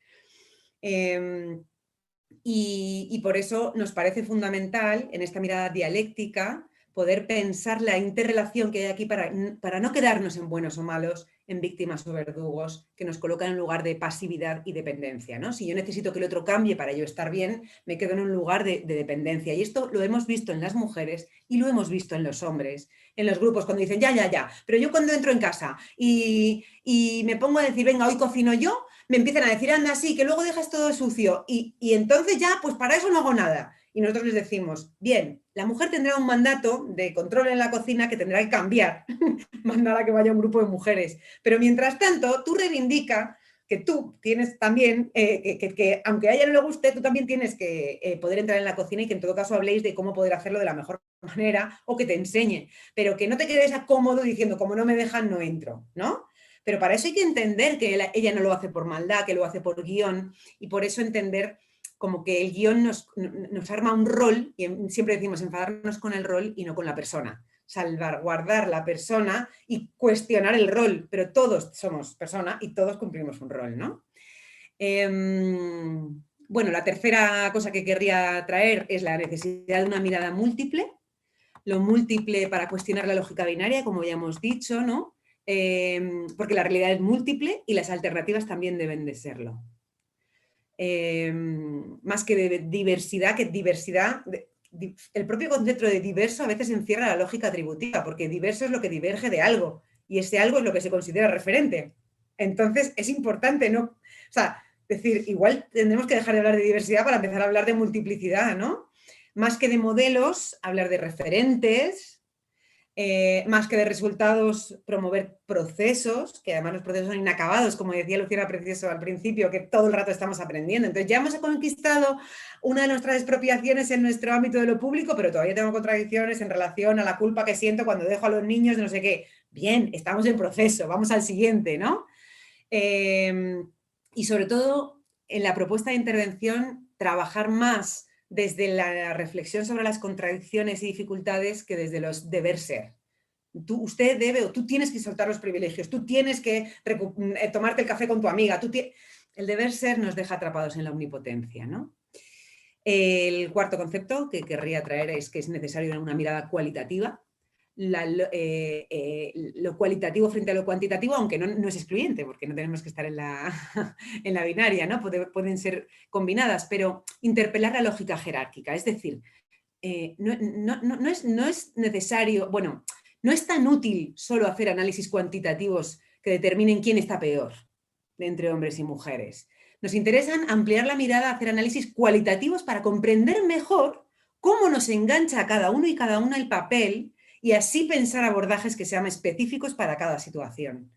Y por eso nos parece fundamental, en esta mirada dialéctica, poder pensar la interrelación que hay aquí para no quedarnos en buenos o malos, en víctimas o verdugos, que nos colocan en un lugar de pasividad y dependencia, ¿no? Si yo necesito que el otro cambie para yo estar bien, me quedo en un lugar de dependencia. Y esto lo hemos visto en las mujeres y lo hemos visto en los hombres, en los grupos, cuando dicen, ya, pero yo cuando entro en casa y me pongo a decir, venga, hoy cocino yo, me empiezan a decir, anda, sí, que luego dejas todo sucio. Y entonces ya, pues para eso no hago nada. Y nosotros les decimos, bien, la mujer tendrá un mandato de control en la cocina que tendrá que cambiar, mandar a que vaya un grupo de mujeres. Pero mientras tanto, tú reivindica que tú tienes también, que aunque a ella no le guste, tú también tienes que poder entrar en la cocina y que en todo caso habléis de cómo poder hacerlo de la mejor manera o que te enseñe. Pero que no te quedes cómodo diciendo, como no me dejan, no entro, ¿no? Pero para eso hay que entender que ella no lo hace por maldad, que lo hace por guión, y por eso entender como que el guión nos arma un rol, y siempre decimos enfadarnos con el rol y no con la persona, salvaguardar la persona y cuestionar el rol, pero todos somos persona y todos cumplimos un rol, ¿no? Bueno, la tercera cosa que querría traer es la necesidad de una mirada múltiple, lo múltiple para cuestionar la lógica binaria, como ya hemos dicho, ¿no? Porque la realidad es múltiple y las alternativas también deben de serlo. Más que de diversidad, el propio concepto de diverso a veces encierra la lógica atributiva, porque diverso es lo que diverge de algo, y ese algo es lo que se considera referente. Entonces es importante, ¿no? O sea, decir, igual tendremos que dejar de hablar de diversidad para empezar a hablar de multiplicidad, ¿no? Más que de modelos, hablar de referentes, más que de resultados, promover procesos, que además los procesos son inacabados, como decía Luciana Precioso al principio, que todo el rato estamos aprendiendo. Entonces ya hemos conquistado una de nuestras expropiaciones en nuestro ámbito de lo público, pero todavía tengo contradicciones en relación a la culpa que siento cuando dejo a los niños de no sé qué. Bien, estamos en proceso, vamos al siguiente, ¿no? Y sobre todo, en la propuesta de intervención, trabajar más desde la reflexión sobre las contradicciones y dificultades que desde los deber ser. Usted debe o tú tienes que soltar los privilegios, tú tienes que tomarte el café con tu amiga. El deber ser nos deja atrapados en la omnipotencia, ¿no? El cuarto concepto que querría traer es que es necesario una mirada cualitativa. lo cualitativo frente a lo cuantitativo, aunque no es excluyente, porque no tenemos que estar en la, en la binaria, ¿no? Pueden ser combinadas, pero interpelar la lógica jerárquica, es decir, no es necesario, bueno, no es tan útil solo hacer análisis cuantitativos que determinen quién está peor entre hombres y mujeres. Nos interesan ampliar la mirada, hacer análisis cualitativos para comprender mejor cómo nos engancha a cada uno y cada una el papel y así pensar abordajes que sean específicos para cada situación.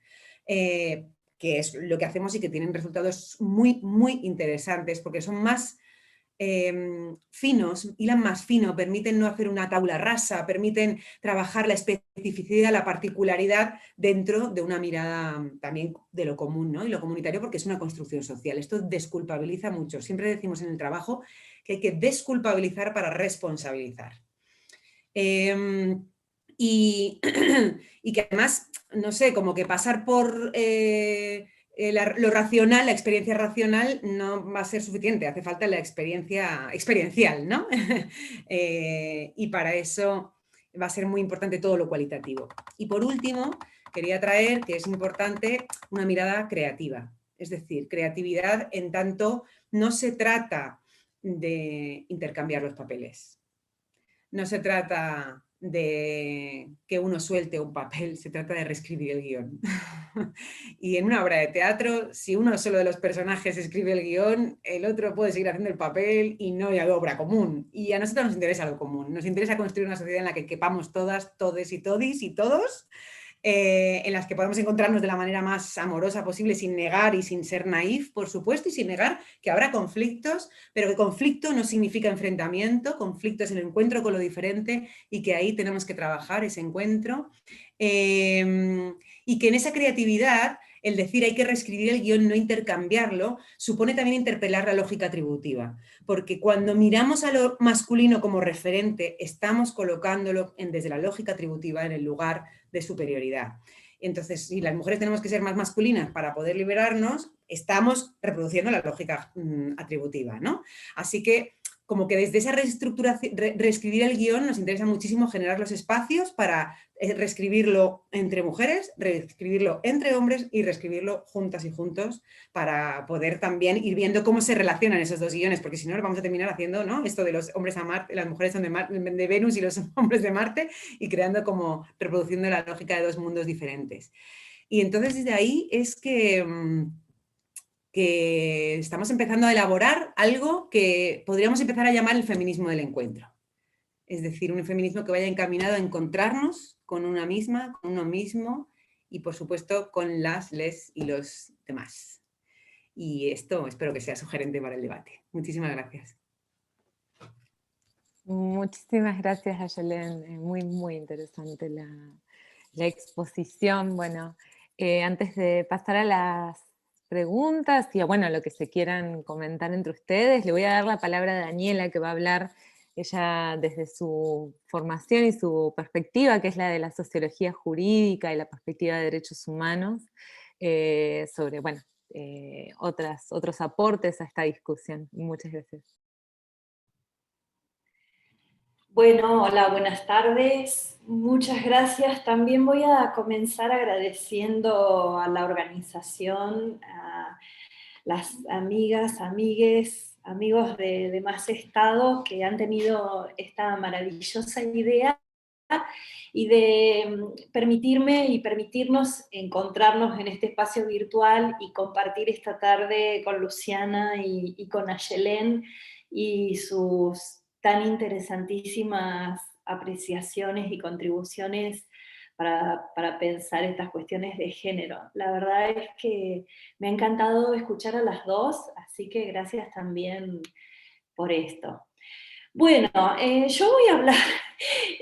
Que es lo que hacemos y que tienen resultados muy, muy interesantes porque son más finos, hilan más fino, permiten no hacer una tabla rasa, permiten trabajar la especificidad, la particularidad dentro de una mirada también de lo común, ¿no? Y lo comunitario, porque es una construcción social. Esto desculpabiliza mucho. Siempre decimos en el trabajo que hay que desculpabilizar para responsabilizar. Y que además, no sé, como que pasar por lo racional, la experiencia racional no va a ser suficiente, hace falta la experiencia experiencial, ¿no? Y para eso va a ser muy importante todo lo cualitativo. Y por último, quería traer, que es importante, una mirada creativa. Es decir, creatividad en tanto no se trata de intercambiar los papeles. No se trata de que uno suelte un papel, se trata de reescribir el guión. Y en una obra de teatro, si uno solo de los personajes escribe el guión, el otro puede seguir haciendo el papel y no hay obra común. Y a nosotros nos interesa lo común, nos interesa construir una sociedad en la que quepamos todas, todes y todis y todos, en las que podamos encontrarnos de la manera más amorosa posible, sin negar y sin ser naif, por supuesto, y sin negar que habrá conflictos, pero que conflicto no significa enfrentamiento, conflicto es el encuentro con lo diferente y que ahí tenemos que trabajar ese encuentro. Y que en esa creatividad, el decir hay que reescribir el guión, no intercambiarlo, supone también interpelar la lógica atributiva, porque cuando miramos a lo masculino como referente, estamos colocándolo desde la lógica atributiva en el lugar de superioridad. Entonces, si las mujeres tenemos que ser más masculinas para poder liberarnos, estamos reproduciendo la lógica atributiva, ¿no? Así que, como que desde esa reestructuración, reescribir el guión, nos interesa muchísimo generar los espacios para reescribirlo entre mujeres, reescribirlo entre hombres y reescribirlo juntas y juntos para poder también ir viendo cómo se relacionan esos dos guiones, porque si no vamos a terminar haciendo, ¿no?, esto de los hombres a Marte, las mujeres son de Venus y los hombres de Marte, y creando como, reproduciendo la lógica de dos mundos diferentes. Y entonces desde ahí es que estamos empezando a elaborar algo que podríamos empezar a llamar el feminismo del encuentro. Es decir, un feminismo que vaya encaminado a encontrarnos con una misma, con uno mismo y, por supuesto, con las, les y los demás. Y esto espero que sea sugerente para el debate. Muchísimas gracias. Muchísimas gracias, Ayelen. Muy, muy interesante la exposición. Bueno, antes de pasar a las preguntas y a bueno, lo que se quieran comentar entre ustedes, le voy a dar la palabra a Daniela, que va a hablar ella desde su formación y su perspectiva, que es la de la sociología jurídica y la perspectiva de derechos humanos, sobre, bueno, otros aportes a esta discusión. Muchas gracias. Bueno, hola, buenas tardes. Muchas gracias. También voy a comenzar agradeciendo a la organización, a las amigas, amigues, amigos de Más Estado que han tenido esta maravillosa idea y de permitirme y permitirnos encontrarnos en este espacio virtual y compartir esta tarde con Luciana y con Ayelen y sus tan interesantísimas apreciaciones y contribuciones para pensar estas cuestiones de género. La verdad es que me ha encantado escuchar a las dos, así que gracias también por esto. Bueno, yo voy a hablar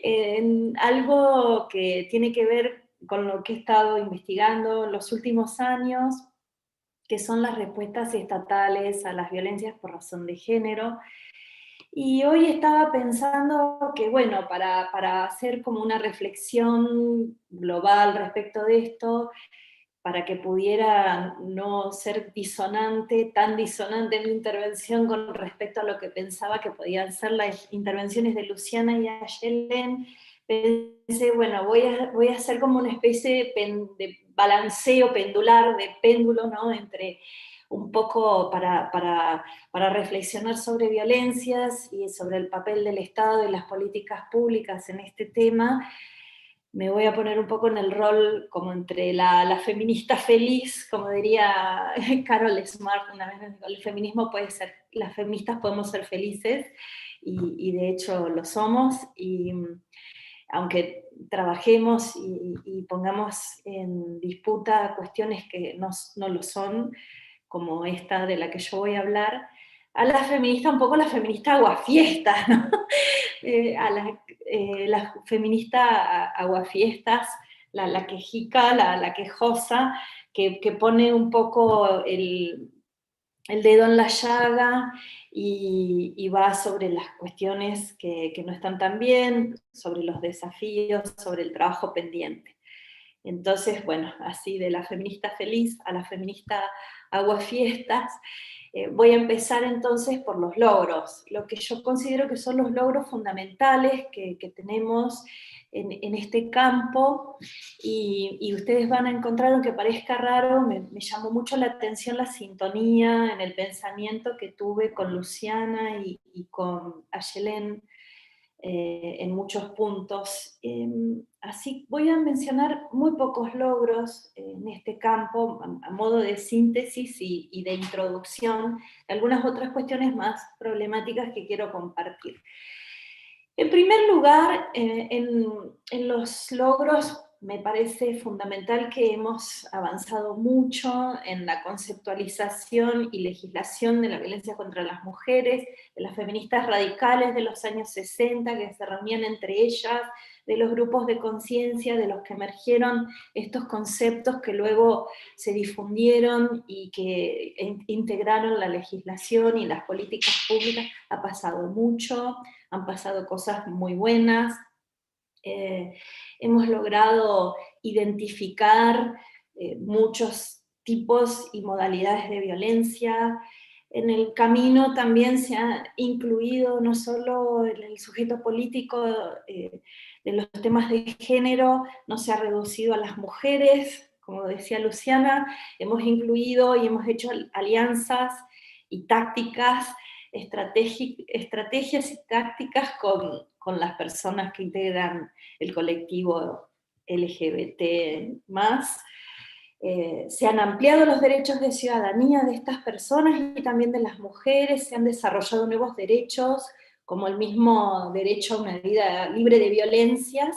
en algo que tiene que ver con lo que he estado investigando en los últimos años, que son las respuestas estatales a las violencias por razón de género. Y hoy estaba pensando que, bueno, para hacer como una reflexión global respecto de esto, para que pudiera no ser disonante, tan disonante mi intervención con respecto a lo que pensaba que podían ser las intervenciones de Luciana y Ayelen, pensé, bueno, voy a hacer como una especie de balanceo pendular, de péndulo, ¿no? Entre un poco para reflexionar sobre violencias y sobre el papel del Estado y las políticas públicas en este tema. Me voy a poner un poco en el rol como entre la feminista feliz, como diría Carol Smart una vez, el feminismo puede ser, las feministas podemos ser felices, y de hecho lo somos, y aunque trabajemos y pongamos en disputa cuestiones que no lo son, como esta de la que yo voy a hablar, a la feminista, un poco la feminista aguafiestas, ¿no? La feminista aguafiestas, la quejica, la quejosa, que pone un poco el dedo en la llaga y va sobre las cuestiones que no están tan bien, sobre los desafíos, sobre el trabajo pendiente. Entonces, bueno, así de la feminista feliz a la feminista aguafiestas, voy a empezar entonces por los logros, lo que yo considero que son los logros fundamentales que tenemos en este campo, y ustedes van a encontrar, aunque parezca raro, me llamó mucho la atención la sintonía en el pensamiento que tuve con Luciana y con Ayelen, en muchos puntos. Así voy a mencionar muy pocos logros en este campo, a modo de síntesis y de introducción, algunas otras cuestiones más problemáticas que quiero compartir. En primer lugar, en los logros me parece fundamental que hemos avanzado mucho en la conceptualización y legislación de la violencia contra las mujeres, de las feministas radicales de los años 60 que se reunían entre ellas, de los grupos de conciencia de los que emergieron estos conceptos que luego se difundieron y que integraron la legislación y las políticas públicas. Ha pasado mucho, han pasado cosas muy buenas. Hemos logrado identificar muchos tipos y modalidades de violencia. En el camino también se ha incluido no solo en el sujeto político de los temas de género, no se ha reducido a las mujeres, como decía Luciana, hemos incluido y hemos hecho alianzas y tácticas, estrategias y tácticas con las personas que integran el colectivo LGBT+. Se han ampliado los derechos de ciudadanía de estas personas y también de las mujeres, se han desarrollado nuevos derechos, como el mismo derecho a una vida libre de violencias,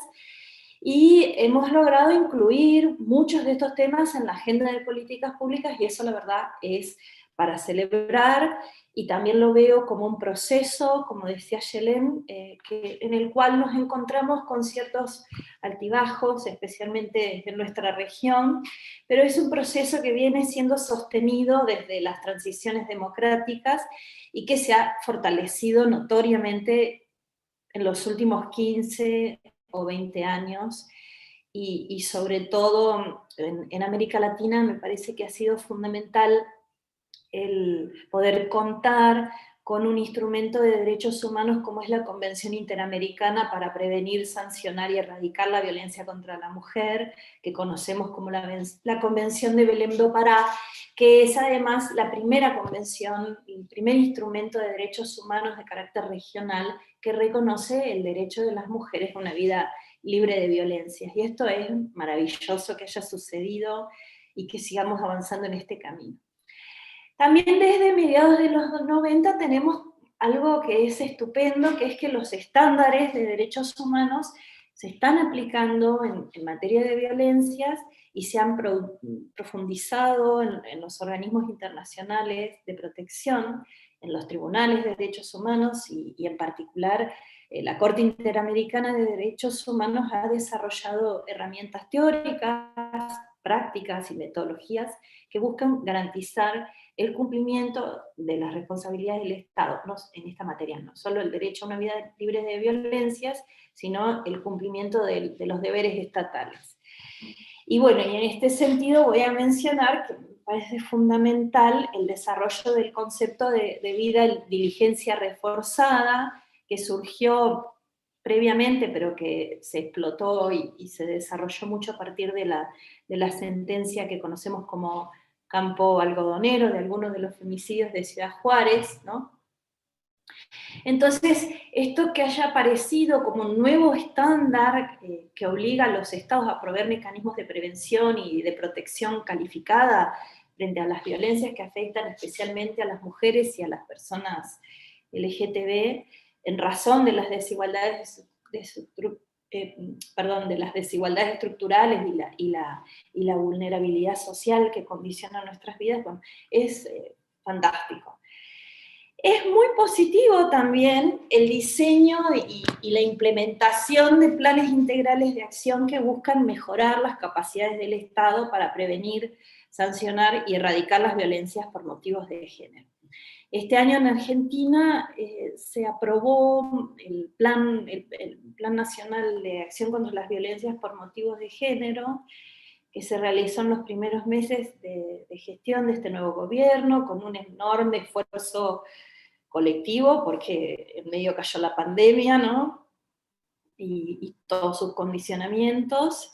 y hemos logrado incluir muchos de estos temas en la agenda de políticas públicas, y eso la verdad es para celebrar, y también lo veo como un proceso, como decía Ayelen, en el cual nos encontramos con ciertos altibajos, especialmente en nuestra región, pero es un proceso que viene siendo sostenido desde las transiciones democráticas y que se ha fortalecido notoriamente en los últimos 15 o 20 años, y sobre todo en América Latina me parece que ha sido fundamental el poder contar con un instrumento de derechos humanos como es la Convención Interamericana para prevenir, sancionar y erradicar la violencia contra la mujer, que conocemos como la Convención de Belém do Pará, que es además la primera convención, el primer instrumento de derechos humanos de carácter regional que reconoce el derecho de las mujeres a una vida libre de violencias. Y esto es maravilloso que haya sucedido y que sigamos avanzando en este camino. También desde mediados de los 90 tenemos algo que es estupendo, que es que los estándares de derechos humanos se están aplicando en materia de violencias y se han profundizado en los organismos internacionales de protección, en los tribunales de derechos humanos y en particular la Corte Interamericana de Derechos Humanos ha desarrollado herramientas teóricas, prácticas y metodologías que buscan garantizar el cumplimiento de las responsabilidades del Estado, en esta materia no solo el derecho a una vida libre de violencias, sino el cumplimiento de los deberes estatales. Y bueno, y en este sentido voy a mencionar que me parece fundamental el desarrollo del concepto de diligencia reforzada, que surgió previamente, pero que se explotó y se desarrolló mucho a partir de la sentencia que conocemos como campo algodonero, de algunos de los femicidios de Ciudad Juárez, ¿no? Entonces, esto que haya aparecido como un nuevo estándar que obliga a los estados a proveer mecanismos de prevención y de protección calificada frente a las violencias que afectan especialmente a las mujeres y a las personas LGTB, en razón de las desigualdades, de las desigualdades estructurales y la vulnerabilidad social que condiciona nuestras vidas, bueno, es fantástico. Es muy positivo también el diseño y la implementación de planes integrales de acción que buscan mejorar las capacidades del Estado para prevenir, sancionar y erradicar las violencias por motivos de género. Este año en Argentina se aprobó el Plan Nacional de Acción contra las Violencias por Motivos de Género, que se realizó en los primeros meses de gestión de este nuevo gobierno, con un enorme esfuerzo colectivo, porque en medio cayó la pandemia, ¿no? Y todos sus condicionamientos.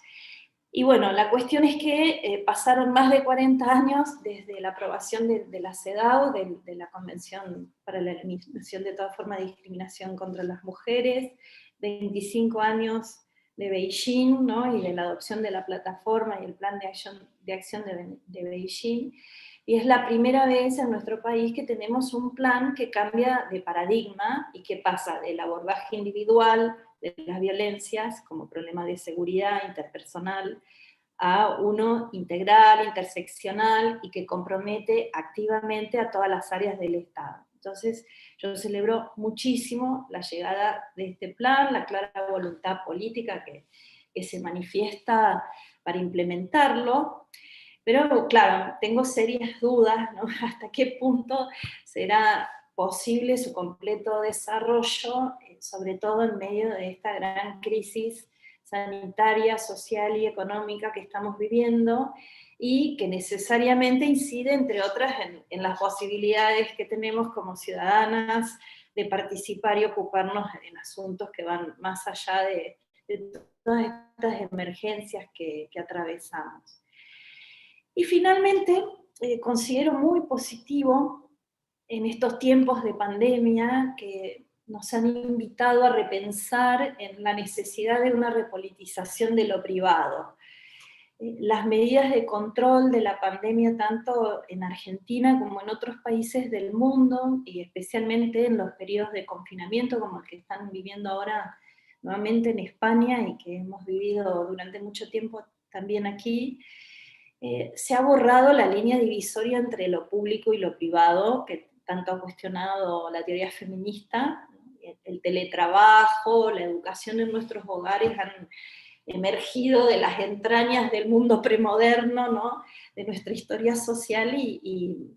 Y bueno, la cuestión es que pasaron más de 40 años desde la aprobación de la CEDAW, de la Convención para la Eliminación de toda forma de discriminación contra las mujeres, 25 años de Beijing, ¿no? Y de la adopción de la plataforma y el plan de acción de Beijing. Y es la primera vez en nuestro país que tenemos un plan que cambia de paradigma y que pasa del abordaje individual de las violencias como problema de seguridad interpersonal a uno integral, interseccional y que compromete activamente a todas las áreas del Estado. Entonces, yo celebro muchísimo la llegada de este plan, la clara voluntad política que se manifiesta para implementarlo. Pero claro, tengo serias dudas, ¿no? Hasta qué punto será posible su completo desarrollo, sobre todo en medio de esta gran crisis sanitaria, social y económica que estamos viviendo, y que necesariamente incide, entre otras, en las posibilidades que tenemos como ciudadanas de participar y ocuparnos en asuntos que van más allá de todas estas emergencias que atravesamos. Y finalmente, considero muy positivo en estos tiempos de pandemia que nos han invitado a repensar en la necesidad de una repolitización de lo privado. Las medidas de control de la pandemia, tanto en Argentina como en otros países del mundo, y especialmente en los periodos de confinamiento como el que están viviendo ahora nuevamente en España y que hemos vivido durante mucho tiempo también aquí, se ha borrado la línea divisoria entre lo público y lo privado, que tanto ha cuestionado la teoría feminista. El teletrabajo, la educación en nuestros hogares han emergido de las entrañas del mundo premoderno, ¿no? De nuestra historia social y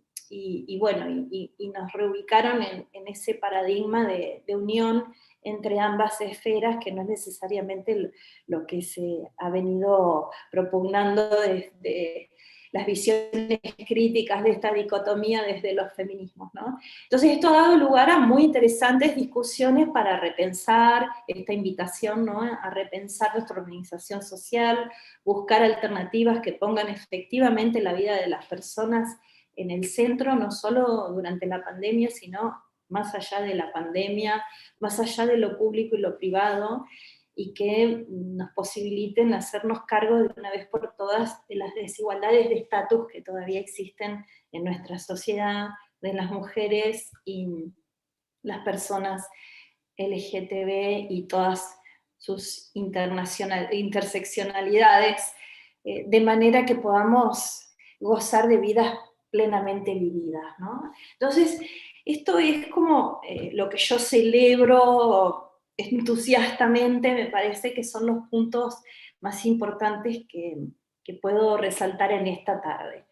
nos reubicaron en ese paradigma de unión entre ambas esferas, que no es necesariamente lo que se ha venido propugnando desde las visiones críticas de esta dicotomía desde los feminismos, ¿no? Entonces esto ha dado lugar a muy interesantes discusiones para repensar esta invitación, ¿no? A repensar nuestra organización social, buscar alternativas que pongan efectivamente la vida de las personas en el centro, no solo durante la pandemia, sino más allá de la pandemia, más allá de lo público y lo privado, y que nos posibiliten hacernos cargo de una vez por todas de las desigualdades de estatus que todavía existen en nuestra sociedad, de las mujeres y las personas LGTB y todas sus interseccionalidades, de manera que podamos gozar de vidas plenamente vividas, ¿no? Entonces, esto es como lo que yo celebro entusiastamente, me parece que son los puntos más importantes que puedo resaltar en esta tarde.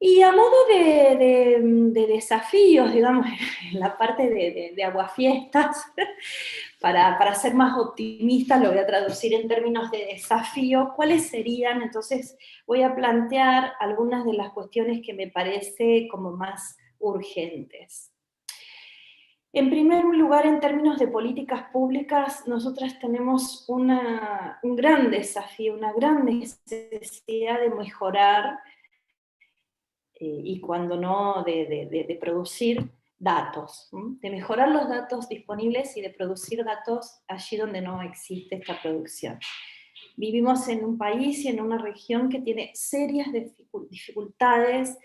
Y a modo de desafíos, digamos, en la parte de aguafiestas, para ser más optimista, lo voy a traducir en términos de desafío, ¿cuáles serían? Entonces voy a plantear algunas de las cuestiones que me parece como más urgentes. En primer lugar, en términos de políticas públicas, nosotras tenemos un gran desafío, una gran necesidad de mejorar, y cuando no, de producir datos, de mejorar los datos disponibles y de producir datos allí donde no existe esta producción. Vivimos en un país y en una región que tiene serias dificultades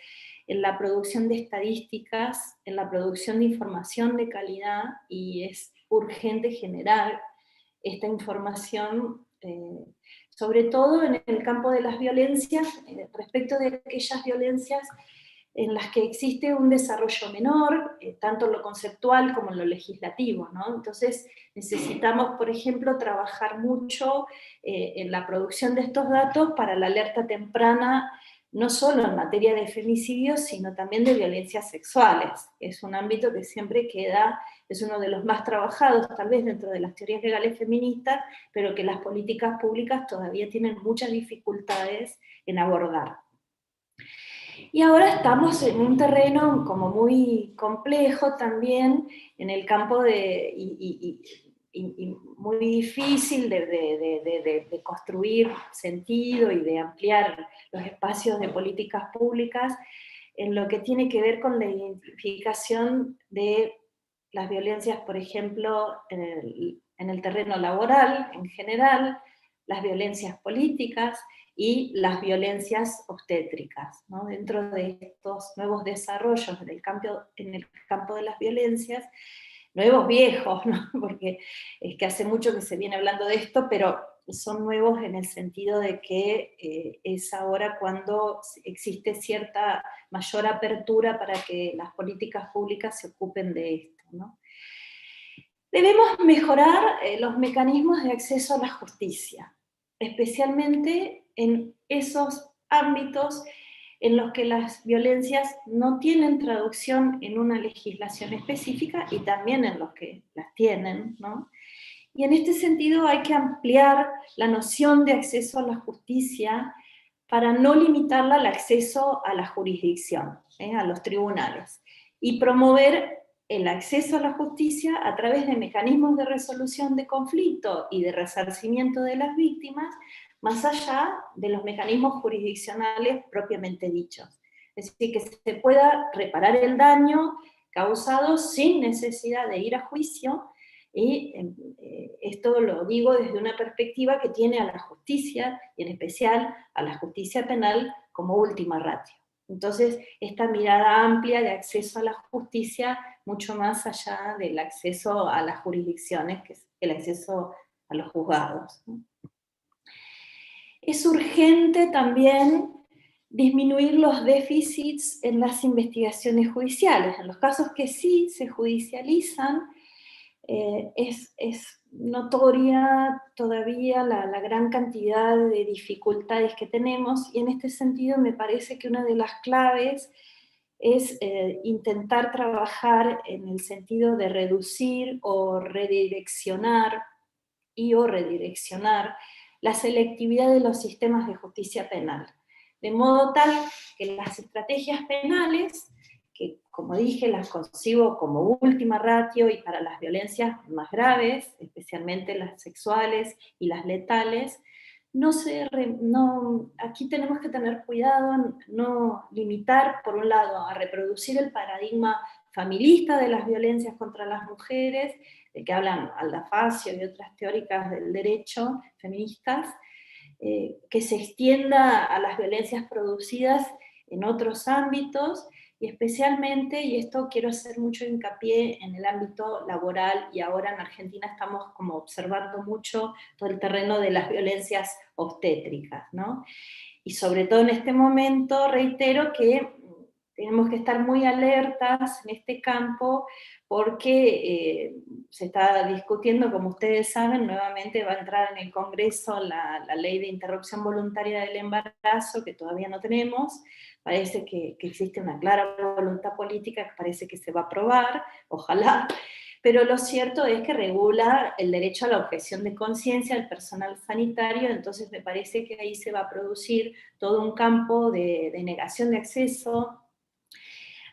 en la producción de estadísticas, en la producción de información de calidad, y es urgente generar esta información, sobre todo en el campo de las violencias, respecto de aquellas violencias en las que existe un desarrollo menor, tanto en lo conceptual como en lo legislativo, ¿no? Entonces necesitamos, por ejemplo, trabajar mucho en la producción de estos datos para la alerta temprana, no solo en materia de femicidios, sino también de violencias sexuales. Es un ámbito que siempre queda, es uno de los más trabajados, tal vez dentro de las teorías legales feministas, pero que las políticas públicas todavía tienen muchas dificultades en abordar. Y ahora estamos en un terreno como muy complejo también, en el campo y muy difícil de construir sentido y de ampliar los espacios de políticas públicas, en lo que tiene que ver con la identificación de las violencias, por ejemplo, en el terreno laboral en general, las violencias políticas y las violencias obstétricas, ¿no? Dentro de estos nuevos desarrollos en el campo de las violencias, nuevos viejos, ¿no? Porque es que hace mucho que se viene hablando de esto, pero son nuevos en el sentido de que es ahora cuando existe cierta mayor apertura para que las políticas públicas se ocupen de esto, ¿no? Debemos mejorar los mecanismos de acceso a la justicia, especialmente en esos ámbitos en los que las violencias no tienen traducción en una legislación específica y también en los que las tienen, ¿no? Y en este sentido hay que ampliar la noción de acceso a la justicia para no limitarla al acceso a la jurisdicción, a los tribunales, y promover el acceso a la justicia a través de mecanismos de resolución de conflicto y de resarcimiento de las víctimas, más allá de los mecanismos jurisdiccionales propiamente dichos. Es decir, que se pueda reparar el daño causado sin necesidad de ir a juicio, y esto lo digo desde una perspectiva que tiene a la justicia, y en especial a la justicia penal, como última ratio. Entonces, esta mirada amplia de acceso a la justicia, mucho más allá del acceso a las jurisdicciones, que es el acceso a los juzgados, ¿no? Es urgente también disminuir los déficits en las investigaciones judiciales. En los casos que sí se judicializan, es notoria todavía la gran cantidad de dificultades que tenemos, y en este sentido me parece que una de las claves es intentar trabajar en el sentido de reducir o redireccionar la selectividad de los sistemas de justicia penal, de modo tal que las estrategias penales, que como dije las concibo como última ratio y para las violencias más graves, especialmente las sexuales y las letales, aquí tenemos que tener cuidado en no limitar, por un lado, a reproducir el paradigma familista de las violencias contra las mujeres, de que hablan Alda Facio y otras teóricas del derecho feministas, que se extienda a las violencias producidas en otros ámbitos, y especialmente, y esto quiero hacer mucho hincapié en el ámbito laboral, y ahora en Argentina estamos como observando mucho todo el terreno de las violencias obstétricas, ¿no? Y sobre todo en este momento, reitero que tenemos que estar muy alertas en este campo, porque se está discutiendo, como ustedes saben, nuevamente va a entrar en el Congreso la ley de interrupción voluntaria del embarazo, que todavía no tenemos. Parece que existe una clara voluntad política que parece que se va a aprobar, ojalá, pero lo cierto es que regula el derecho a la objeción de conciencia del personal sanitario, entonces me parece que ahí se va a producir todo un campo de negación de acceso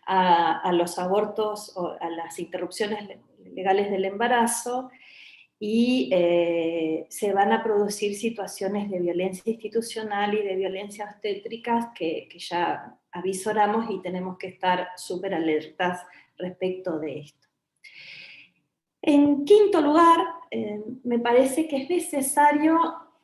a los abortos o a las interrupciones legales del embarazo, y se van a producir situaciones de violencia institucional y de violencia obstétrica que ya avisoramos y tenemos que estar súper alertas respecto de esto. En quinto lugar, me parece que es necesario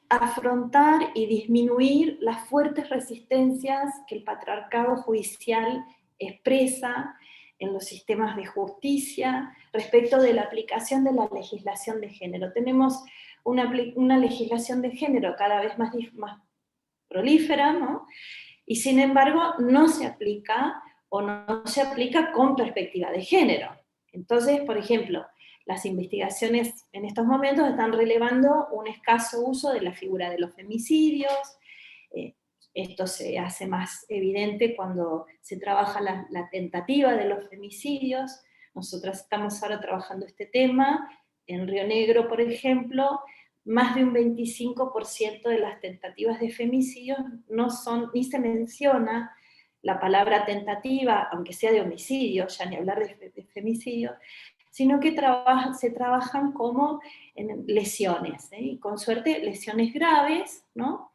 afrontar y disminuir las fuertes resistencias que el patriarcado judicial expresa en los sistemas de justicia respecto de la aplicación de la legislación de género. Tenemos una legislación de género cada vez más prolífera, ¿no? Y sin embargo no se aplica o no se aplica con perspectiva de género. Entonces, por ejemplo, las investigaciones en estos momentos están relevando un escaso uso de la figura de los femicidios. Esto se hace más evidente cuando se trabaja la tentativa de los femicidios. Nosotras estamos ahora trabajando este tema. En Río Negro, por ejemplo, más de un 25% de las tentativas de femicidios no son, ni se menciona la palabra tentativa, aunque sea de homicidio, ya ni hablar de femicidio, sino que se trabajan como en lesiones, y con suerte lesiones graves, ¿no?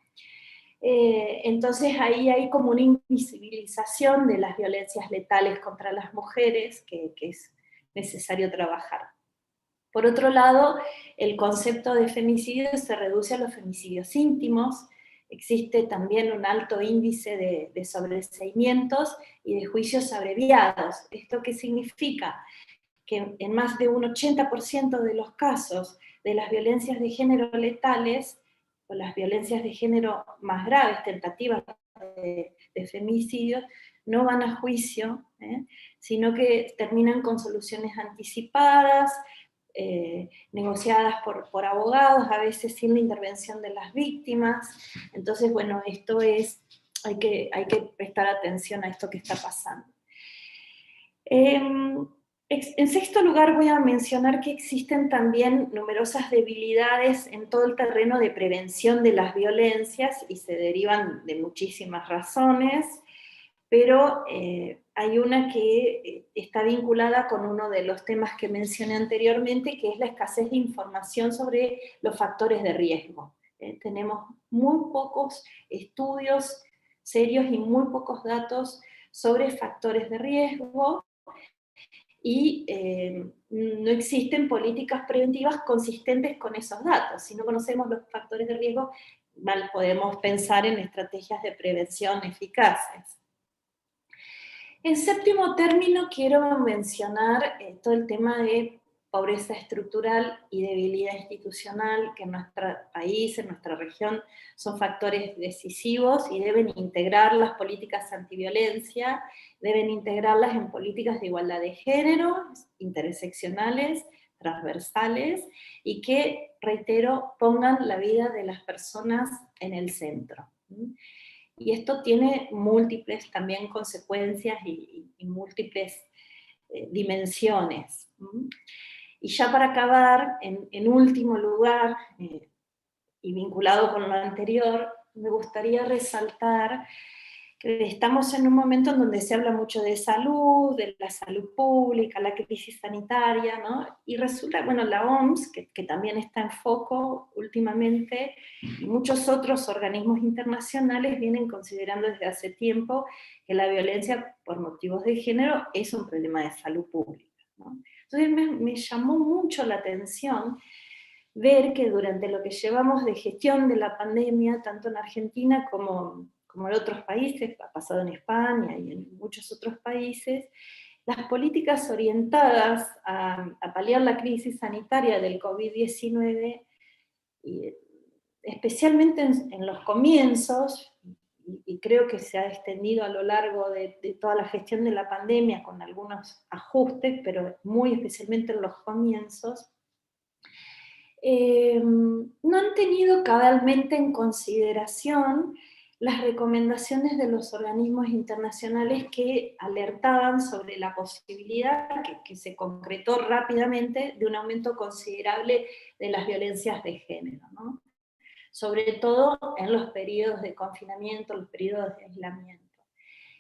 Entonces ahí hay como una invisibilización de las violencias letales contra las mujeres que es necesario trabajar. Por otro lado, el concepto de femicidio se reduce a los femicidios íntimos. Existe también un alto índice de sobreseimientos y de juicios abreviados. ¿Esto qué significa? Que en más de un 80% de los casos de las violencias de género letales, o las violencias de género más graves, tentativas de femicidio, no van a juicio, sino que terminan con soluciones anticipadas, negociadas por abogados, a veces sin la intervención de las víctimas. Entonces, bueno, esto es, hay que prestar atención a esto que está pasando. En sexto lugar voy a mencionar que existen también numerosas debilidades en todo el terreno de prevención de las violencias y se derivan de muchísimas razones, pero hay una que está vinculada con uno de los temas que mencioné anteriormente, que es la escasez de información sobre los factores de riesgo. Tenemos muy pocos estudios serios y muy pocos datos sobre factores de riesgo, y no existen políticas preventivas consistentes con esos datos. Si no conocemos los factores de riesgo, mal podemos pensar en estrategias de prevención eficaces. En séptimo término quiero mencionar todo el tema de pobreza estructural y debilidad institucional, que en nuestro país, en nuestra región, son factores decisivos y deben integrar las políticas antiviolencia, deben integrarlas en políticas de igualdad de género, interseccionales, transversales, y que, reitero, pongan la vida de las personas en el centro. Y esto tiene múltiples también consecuencias y múltiples dimensiones. Y ya para acabar, en último lugar, y vinculado con lo anterior, me gustaría resaltar que estamos en un momento en donde se habla mucho de salud, de la salud pública, la crisis sanitaria, ¿no? Y resulta, bueno, la OMS, que también está en foco últimamente, y muchos otros organismos internacionales vienen considerando desde hace tiempo que la violencia por motivos de género es un problema de salud pública, ¿no? Entonces me llamó mucho la atención ver que durante lo que llevamos de gestión de la pandemia, tanto en Argentina como en otros países, ha pasado en España y en muchos otros países, las políticas orientadas a paliar la crisis sanitaria del COVID-19, especialmente en los comienzos, y creo que se ha extendido a lo largo de toda la gestión de la pandemia con algunos ajustes, pero muy especialmente en los comienzos, no han tenido cabalmente en consideración las recomendaciones de los organismos internacionales que alertaban sobre la posibilidad, que se concretó rápidamente, de un aumento considerable de las violencias de género, ¿no? Sobre todo en los periodos de confinamiento, los periodos de aislamiento.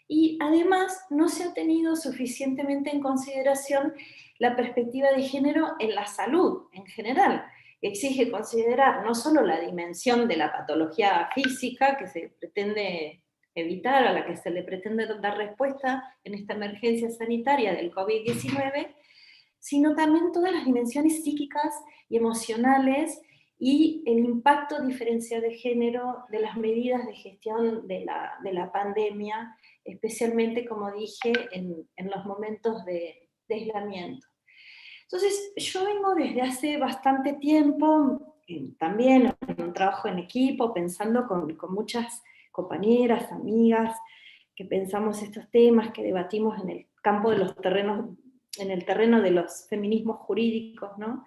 y además no se ha tenido suficientemente en consideración la perspectiva de género en la salud en general. Exige considerar no solo la dimensión de la patología física que se pretende evitar, a la que se le pretende dar respuesta en esta emergencia sanitaria del COVID-19, sino también todas las dimensiones psíquicas y emocionales y el impacto diferencial de género de las medidas de gestión de la pandemia, especialmente, como dije, en los momentos de aislamiento. Entonces, yo vengo desde hace bastante tiempo, también en un trabajo en equipo, pensando con muchas compañeras, amigas, que pensamos estos temas, que debatimos en el campo de los terrenos, en el terreno de los feminismos jurídicos, ¿no?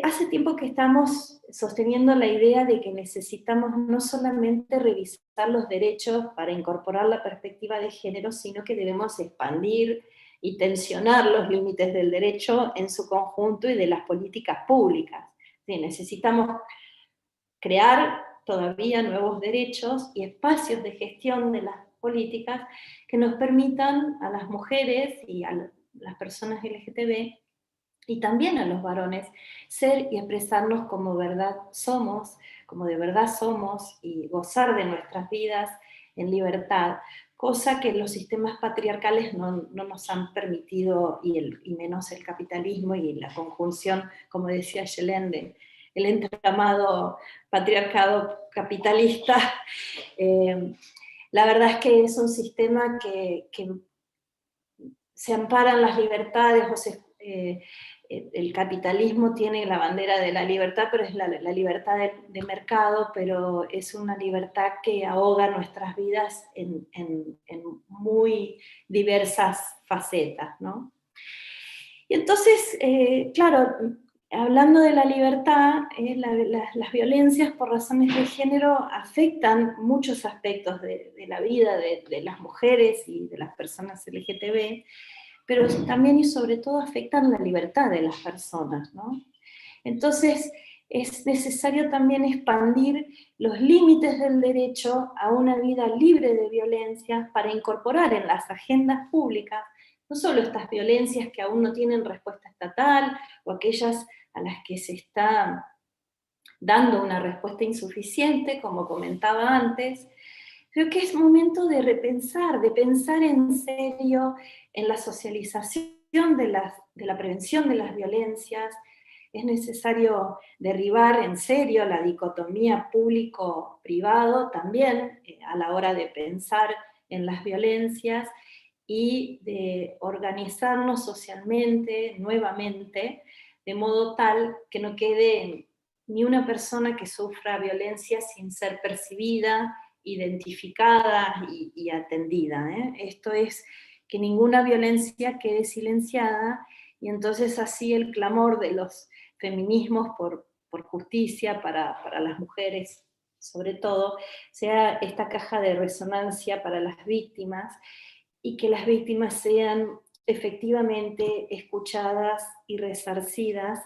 Hace tiempo que estamos sosteniendo la idea de que necesitamos no solamente revisar los derechos para incorporar la perspectiva de género, sino que debemos expandir y tensionar los límites del derecho en su conjunto y de las políticas públicas. Sí, necesitamos crear todavía nuevos derechos y espacios de gestión de las políticas que nos permitan a las mujeres y a las personas LGTB y también a los varones ser y expresarnos como verdad somos, como de verdad somos, y gozar de nuestras vidas en libertad, cosa que los sistemas patriarcales no nos han permitido, y menos el capitalismo y la conjunción, como decía Yelén, el entramado patriarcado capitalista. La verdad es que es un sistema que se amparan las libertades, el capitalismo tiene la bandera de la libertad, pero es la libertad de mercado, pero es una libertad que ahoga nuestras vidas en muy diversas facetas, ¿no? Y entonces, claro, hablando de la libertad, las violencias por razones de género afectan muchos aspectos de la vida de las mujeres y de las personas LGTB, pero también y sobre todo afectan la libertad de las personas, ¿no? Entonces, es necesario también expandir los límites del derecho a una vida libre de violencia para incorporar en las agendas públicas no solo estas violencias que aún no tienen respuesta estatal o aquellas a las que se está dando una respuesta insuficiente, como comentaba antes. Creo que es momento de repensar, de pensar en serio en la socialización de la prevención de las violencias. Es necesario derribar en serio la dicotomía público-privado también a la hora de pensar en las violencias y de organizarnos socialmente nuevamente, de modo tal que no quede ni una persona que sufra violencia sin ser percibida, identificada y atendida. Esto es que ninguna violencia quede silenciada, y entonces así el clamor de los feminismos por justicia para las mujeres, sobre todo, sea esta caja de resonancia para las víctimas, y que las víctimas sean efectivamente escuchadas y resarcidas,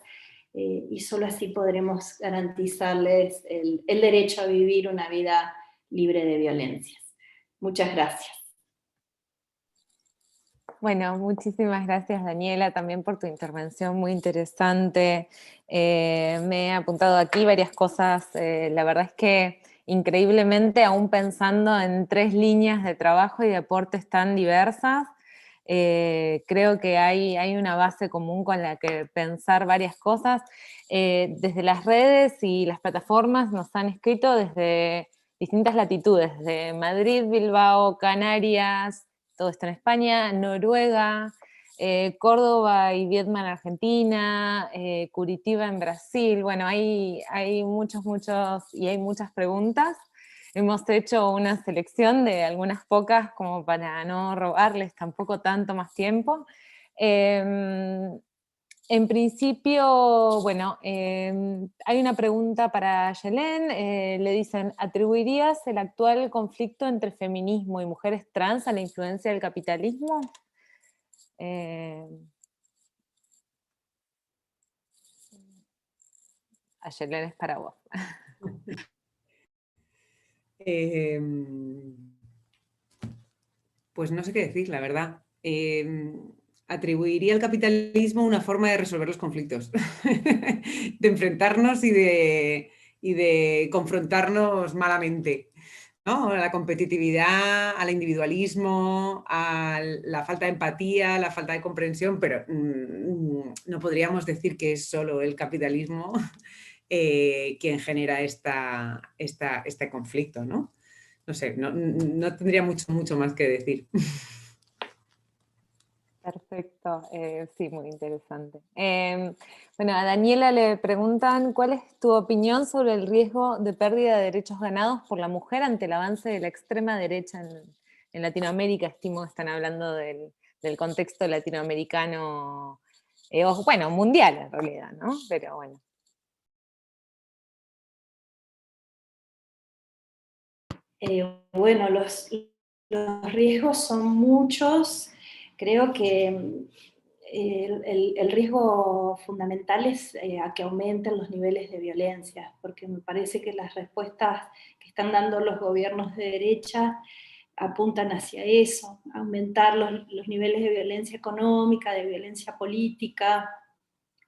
y solo así podremos garantizarles el derecho a vivir una vida libre de violencias. Muchas gracias. Bueno, muchísimas gracias, Daniela, también por tu intervención muy interesante. Me he apuntado aquí varias cosas, la verdad es que increíblemente, aún pensando en 3 líneas de trabajo y de aportes tan diversas, creo que hay una base común con la que pensar varias cosas. Desde las redes y las plataformas nos han escrito desde distintas latitudes, de Madrid, Bilbao, Canarias, todo esto en España, Noruega, Córdoba y Viedma en Argentina, Curitiba en Brasil. Bueno, hay muchos, y hay muchas preguntas. Hemos hecho una selección de algunas pocas como para no robarles tampoco tanto más tiempo. En principio, bueno, hay una pregunta para Yelén, le dicen, ¿atribuirías el actual conflicto entre feminismo y mujeres trans a la influencia del capitalismo? A Yelén es para vos. pues no sé qué decir, la verdad. Atribuiría al capitalismo una forma de resolver los conflictos, de enfrentarnos y de confrontarnos malamente, ¿no? A la competitividad, al individualismo, a la falta de empatía, la falta de comprensión, pero no podríamos decir que es solo el capitalismo quien genera este conflicto, ¿no? No sé, no tendría mucho más que decir. Perfecto, sí, muy interesante. Bueno, a Daniela le preguntan, ¿cuál es tu opinión sobre el riesgo de pérdida de derechos ganados por la mujer ante el avance de la extrema derecha en Latinoamérica? Estimo que están hablando del contexto latinoamericano, o, bueno, mundial en realidad, ¿no? Pero bueno. Bueno, los riesgos son muchos. Creo que el riesgo fundamental es a que aumenten los niveles de violencia, porque me parece que las respuestas que están dando los gobiernos de derecha apuntan hacia eso, aumentar los niveles de violencia económica, de violencia política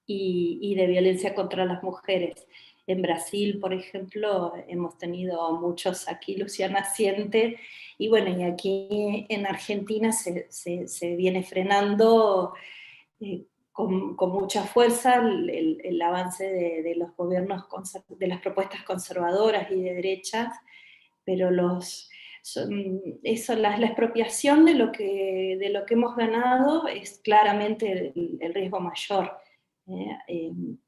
y de violencia contra las mujeres. En Brasil, por ejemplo, hemos tenido muchos aquí, Luciana siente, y bueno, y aquí en Argentina se viene frenando con mucha fuerza el avance de los gobiernos, de las propuestas conservadoras y de derechas, pero la expropiación de lo que hemos ganado es claramente el riesgo mayor.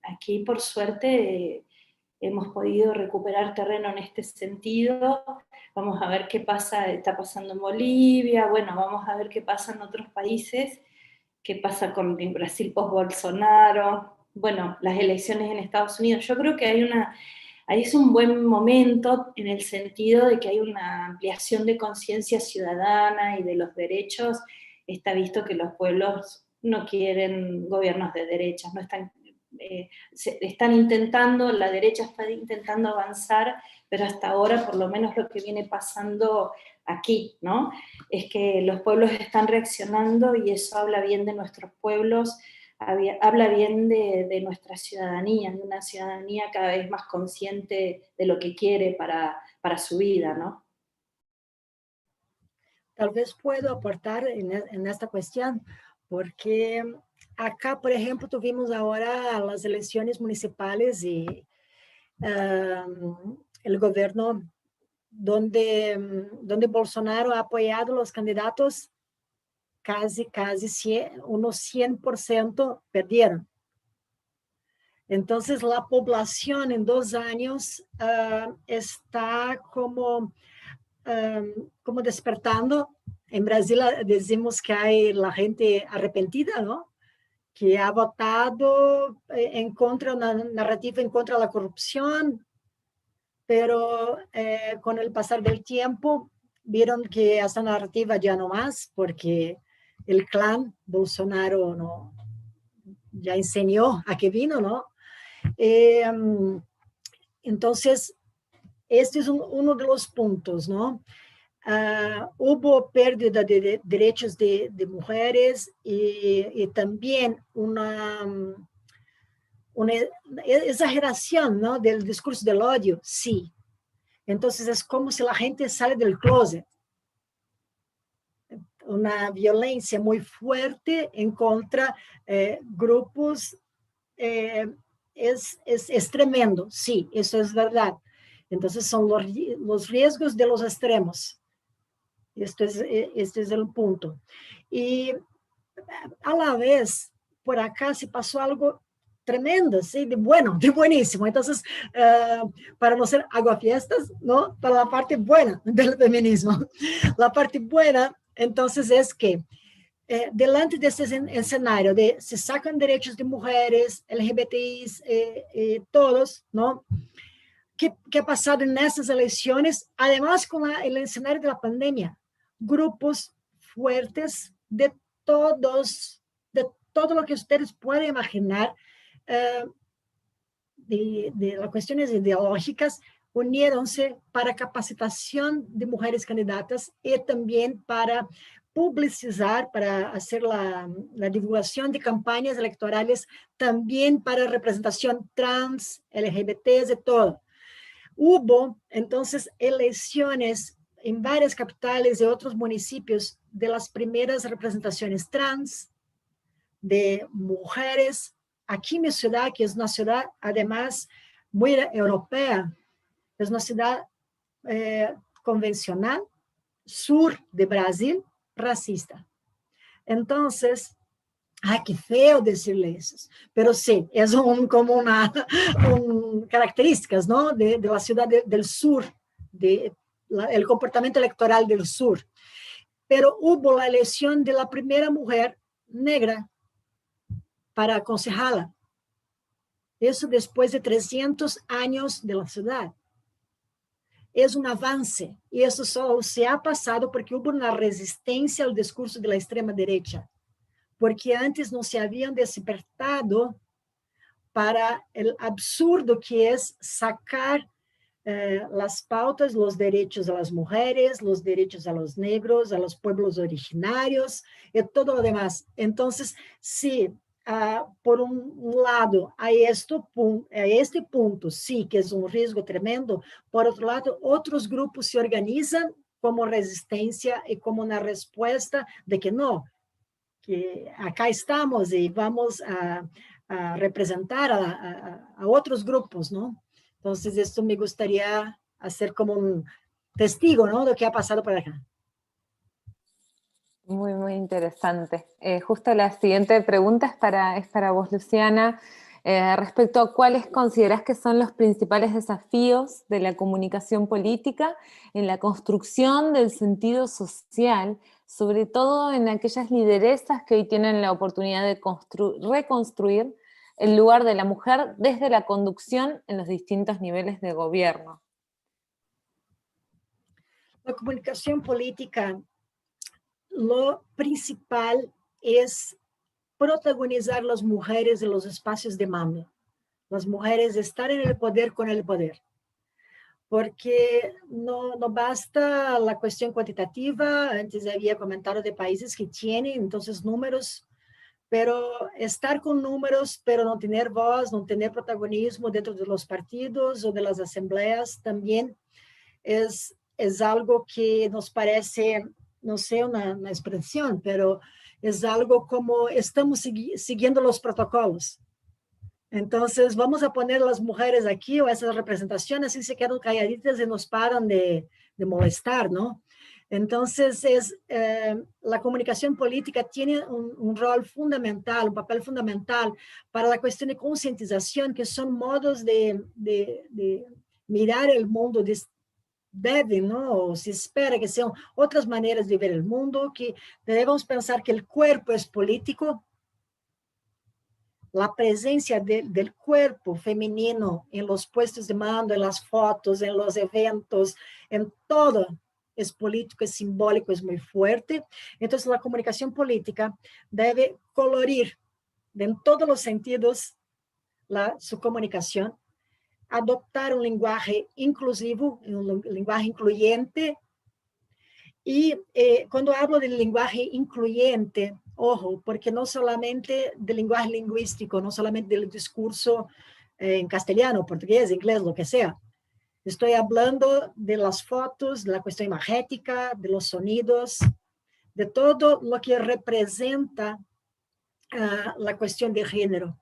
Aquí, por suerte, hemos podido recuperar terreno en este sentido. Vamos a ver qué está pasando en Bolivia, bueno, vamos a ver qué pasa en otros países, qué pasa con el Brasil post-Bolsonaro, bueno, las elecciones en Estados Unidos. Yo creo que ahí es un buen momento en el sentido de que hay una ampliación de conciencia ciudadana y de los derechos. Está visto que los pueblos no quieren gobiernos de derechas, no están, la derecha está intentando avanzar, pero hasta ahora, por lo menos lo que viene pasando aquí, ¿no? Es que los pueblos están reaccionando y eso habla bien de nuestros pueblos, habla bien de nuestra ciudadanía, de una ciudadanía cada vez más consciente de lo que quiere para su vida, ¿no? Tal vez puedo aportar en esta cuestión, porque acá, por ejemplo, tuvimos ahora las elecciones municipales y el gobierno donde Bolsonaro ha apoyado a los candidatos casi 100% perdieron. Entonces, la población en 2 años está como despertando. En Brasil decimos que hay la gente arrepentida, ¿no? Que ha votado en contra, una narrativa en contra de la corrupción, pero con el pasar del tiempo vieron que esta narrativa ya no más, porque el clan Bolsonaro no, ya enseñó a qué vino, ¿no? Entonces, este es uno de los puntos, ¿no? Hubo pérdida de derechos de mujeres y también una exageración, ¿no? Del discurso del odio, sí. Entonces es como si la gente sale del closet. Una violencia muy fuerte en contra grupos, es tremendo, sí, eso es verdad. Entonces son los riesgos de los extremos. Este es el punto. Y a la vez, por acá se pasó algo tremendo, ¿sí? De bueno, de buenísimo. Entonces, para no ser aguafiestas, ¿no? Para la parte buena del feminismo. La parte buena, entonces, es que delante de ese escenario de se sacan derechos de mujeres, LGBTIs, todos, ¿no? ¿Qué ha pasado en estas elecciones? Además, con el escenario de la pandemia, grupos fuertes de todo lo que ustedes pueden imaginar, de las cuestiones ideológicas, unieronse para capacitación de mujeres candidatas y también para publicizar, para hacer la divulgación de campañas electorales, también para representación trans, LGBTs, de todo. Hubo, entonces, elecciones en varias capitales de otros municipios de las primeras representaciones trans, de mujeres. Aquí mi ciudad, que es una ciudad, además, muy europea, es una ciudad convencional, sur de Brasil, racista. Entonces, ay, qué feo decirle eso, pero sí, es como una características, ¿no? De la ciudad del sur, el comportamiento electoral del sur. Pero hubo la elección de la primera mujer negra para concejala. Eso después de 300 años de la ciudad. Es un avance, y eso solo se ha pasado porque hubo una resistencia al discurso de la extrema derecha, porque antes no se habían despertado para el absurdo que es sacar las pautas, los derechos a las mujeres, los derechos a los negros, a los pueblos originarios, y todo lo demás. Entonces, sí, por un lado, a este punto, sí, que es un riesgo tremendo. Por otro lado, otros grupos se organizan como resistencia y como una respuesta de que no, que acá estamos y vamos a representar a otros grupos, ¿no? Entonces, esto me gustaría hacer como un testigo, ¿no?, de lo que ha pasado por acá. Muy, muy interesante. Justo la siguiente pregunta es para vos, Luciana, respecto a cuáles considerás que son los principales desafíos de la comunicación política en la construcción del sentido social, sobre todo en aquellas lideresas que hoy tienen la oportunidad de reconstruir el lugar de la mujer desde la conducción en los distintos niveles de gobierno. La comunicación política, lo principal es protagonizar las mujeres en los espacios de mando. Las mujeres estar en el poder con el poder. Porque no basta la cuestión cuantitativa. Antes había comentado de países que tienen entonces números, pero estar con números, pero no tener voz, no tener protagonismo dentro de los partidos o de las asambleas, también es algo que nos parece, no sé, una expresión, pero es algo como estamos siguiendo los protocolos. Entonces, vamos a poner las mujeres aquí o esas representaciones y se quedan calladitas y nos paran de molestar, ¿no? Entonces, la comunicación política tiene un rol fundamental, un papel fundamental para la cuestión de concientización, que son modos de mirar el mundo, deben, ¿no? O se espera que sean otras maneras de ver el mundo, que debemos pensar que el cuerpo es político. La presencia del cuerpo femenino en los puestos de mando, en las fotos, en los eventos, en todo es político, es simbólico, es muy fuerte. Entonces, la comunicación política debe colorir en todos los sentidos su comunicación, adoptar un lenguaje inclusivo, un lenguaje incluyente. Y cuando hablo del lenguaje incluyente, ojo, porque no solamente del lenguaje lingüístico, no solamente del discurso en castellano, portugués, inglés, lo que sea. Estoy hablando de las fotos, de la cuestión imagética, de los sonidos, de todo lo que representa la cuestión de género.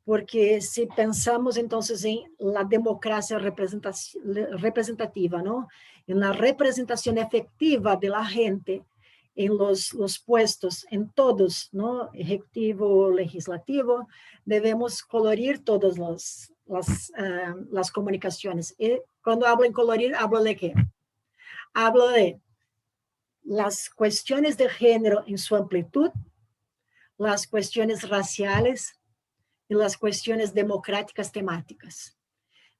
Porque si pensamos entonces en la democracia representativa, ¿no?, en la representación efectiva de la gente en los puestos, en todos, ¿no?, ejecutivo, legislativo, debemos colorir todas las comunicaciones. Y cuando hablo en colorir, ¿hablo de qué? Hablo de las cuestiones de género en su amplitud, las cuestiones raciales, y las cuestiones democráticas temáticas,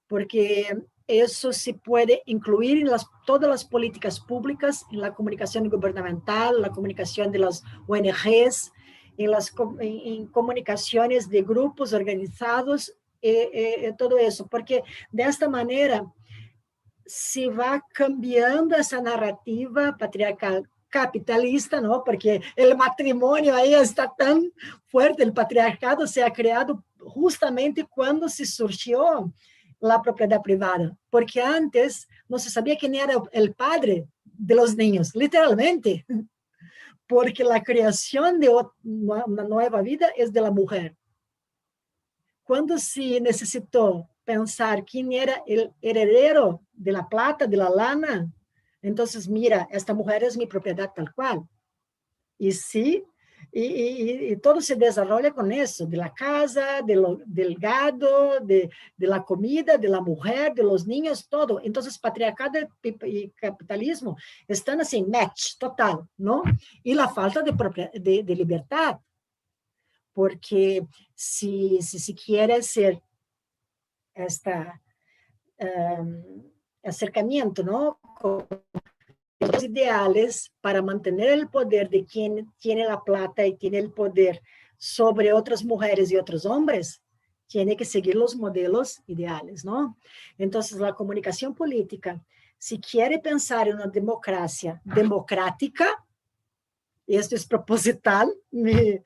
porque eso se puede incluir en todas las políticas públicas, en la comunicación gubernamental, la comunicación de las ONGs, en comunicaciones de grupos organizados, todo eso, porque de esta manera se va cambiando esa narrativa patriarcal capitalista, ¿no? Porque el matrimonio ahí está tan fuerte, el patriarcado se ha creado justamente cuando se surgió la propiedad privada, porque antes no se sabía quién era el padre de los niños, literalmente, porque la creación de una nueva vida es de la mujer. Cuando se necesitó pensar quién era el heredero de la plata, de la lana, entonces, mira, esta mujer es mi propiedad tal cual. Y sí, y todo se desarrolla con eso, de la casa, del gado, de la comida, de la mujer, de los niños, todo. Entonces, patriarcado y capitalismo están así, match total, ¿no? Y la falta de libertad, porque si quiere ser acercamiento, ¿no? Con los ideales para mantener el poder de quien tiene la plata y tiene el poder sobre otras mujeres y otros hombres, tiene que seguir los modelos ideales, ¿no? Entonces, la comunicación política, si quiere pensar en una democracia democrática, y esto es proposital, mi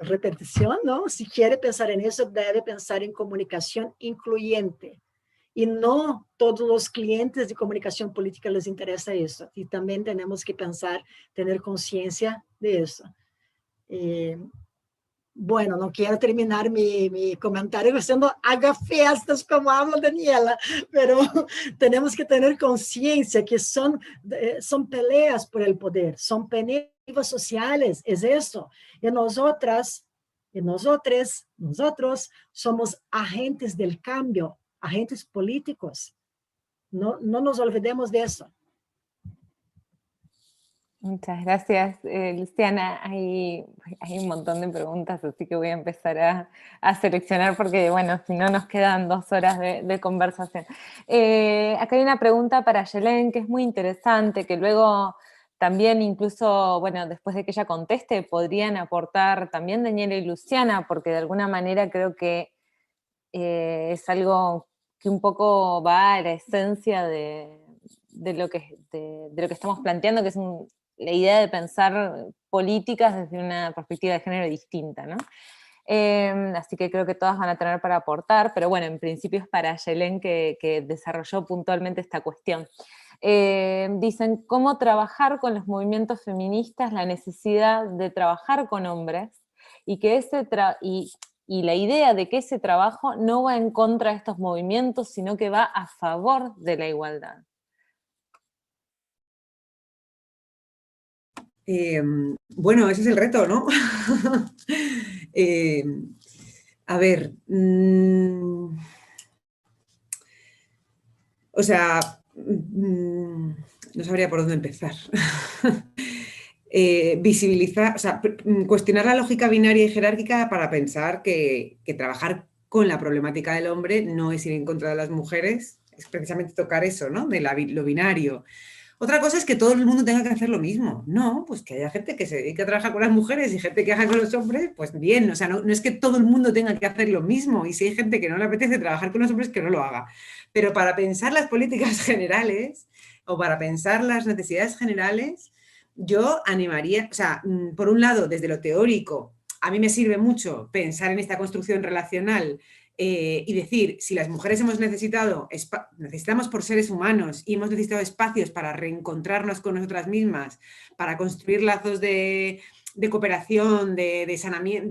repetición, ¿no? Si quiere pensar en eso, debe pensar en comunicación incluyente. Y no todos los clientes de comunicación política les interesa eso. Y también tenemos que pensar, tener conciencia de eso. Bueno, no quiero terminar mi comentario diciendo haga fiestas como habla Daniela, pero tenemos que tener conciencia que son peleas por el poder, son peleas sociales, es eso. Y nosotros somos agentes del cambio, agentes políticos. No nos olvidemos de eso. Muchas gracias, Luciana. Hay un montón de preguntas, así que voy a empezar a seleccionar porque, bueno, si no nos quedan 2 horas de conversación. Acá hay una pregunta para Yelén que es muy interesante, que luego también incluso, bueno, después de que ella conteste, podrían aportar también Daniela y Luciana, porque de alguna manera creo que es algo que un poco va a la esencia de lo que estamos planteando, que es la idea de pensar políticas desde una perspectiva de género distinta, ¿no? Así que creo que todas van a tener para aportar, pero bueno, en principio es para Yelén que desarrolló puntualmente esta cuestión. Dicen, ¿cómo trabajar con los movimientos feministas la necesidad de trabajar con hombres y que y la idea de que ese trabajo no va en contra de estos movimientos, sino que va a favor de la igualdad? Bueno, ese es el reto, ¿no? A ver, o sea, no sabría por dónde empezar. Visibilizar, o sea, cuestionar la lógica binaria y jerárquica para pensar que trabajar con la problemática del hombre no es ir en contra de las mujeres, es precisamente tocar eso, ¿no? De lo binario. Otra cosa es que todo el mundo tenga que hacer lo mismo. No, pues que haya gente que se dedique a trabajar con las mujeres y gente que haga con los hombres, pues bien. O sea, no es que todo el mundo tenga que hacer lo mismo. Y si hay gente que no le apetece trabajar con los hombres, que no lo haga. Pero para pensar las políticas generales o para pensar las necesidades generales, yo animaría, o sea, por un lado, desde lo teórico, a mí me sirve mucho pensar en esta construcción relacional y decir, si las mujeres necesitamos por seres humanos y hemos necesitado espacios para reencontrarnos con nosotras mismas, para construir lazos de cooperación, de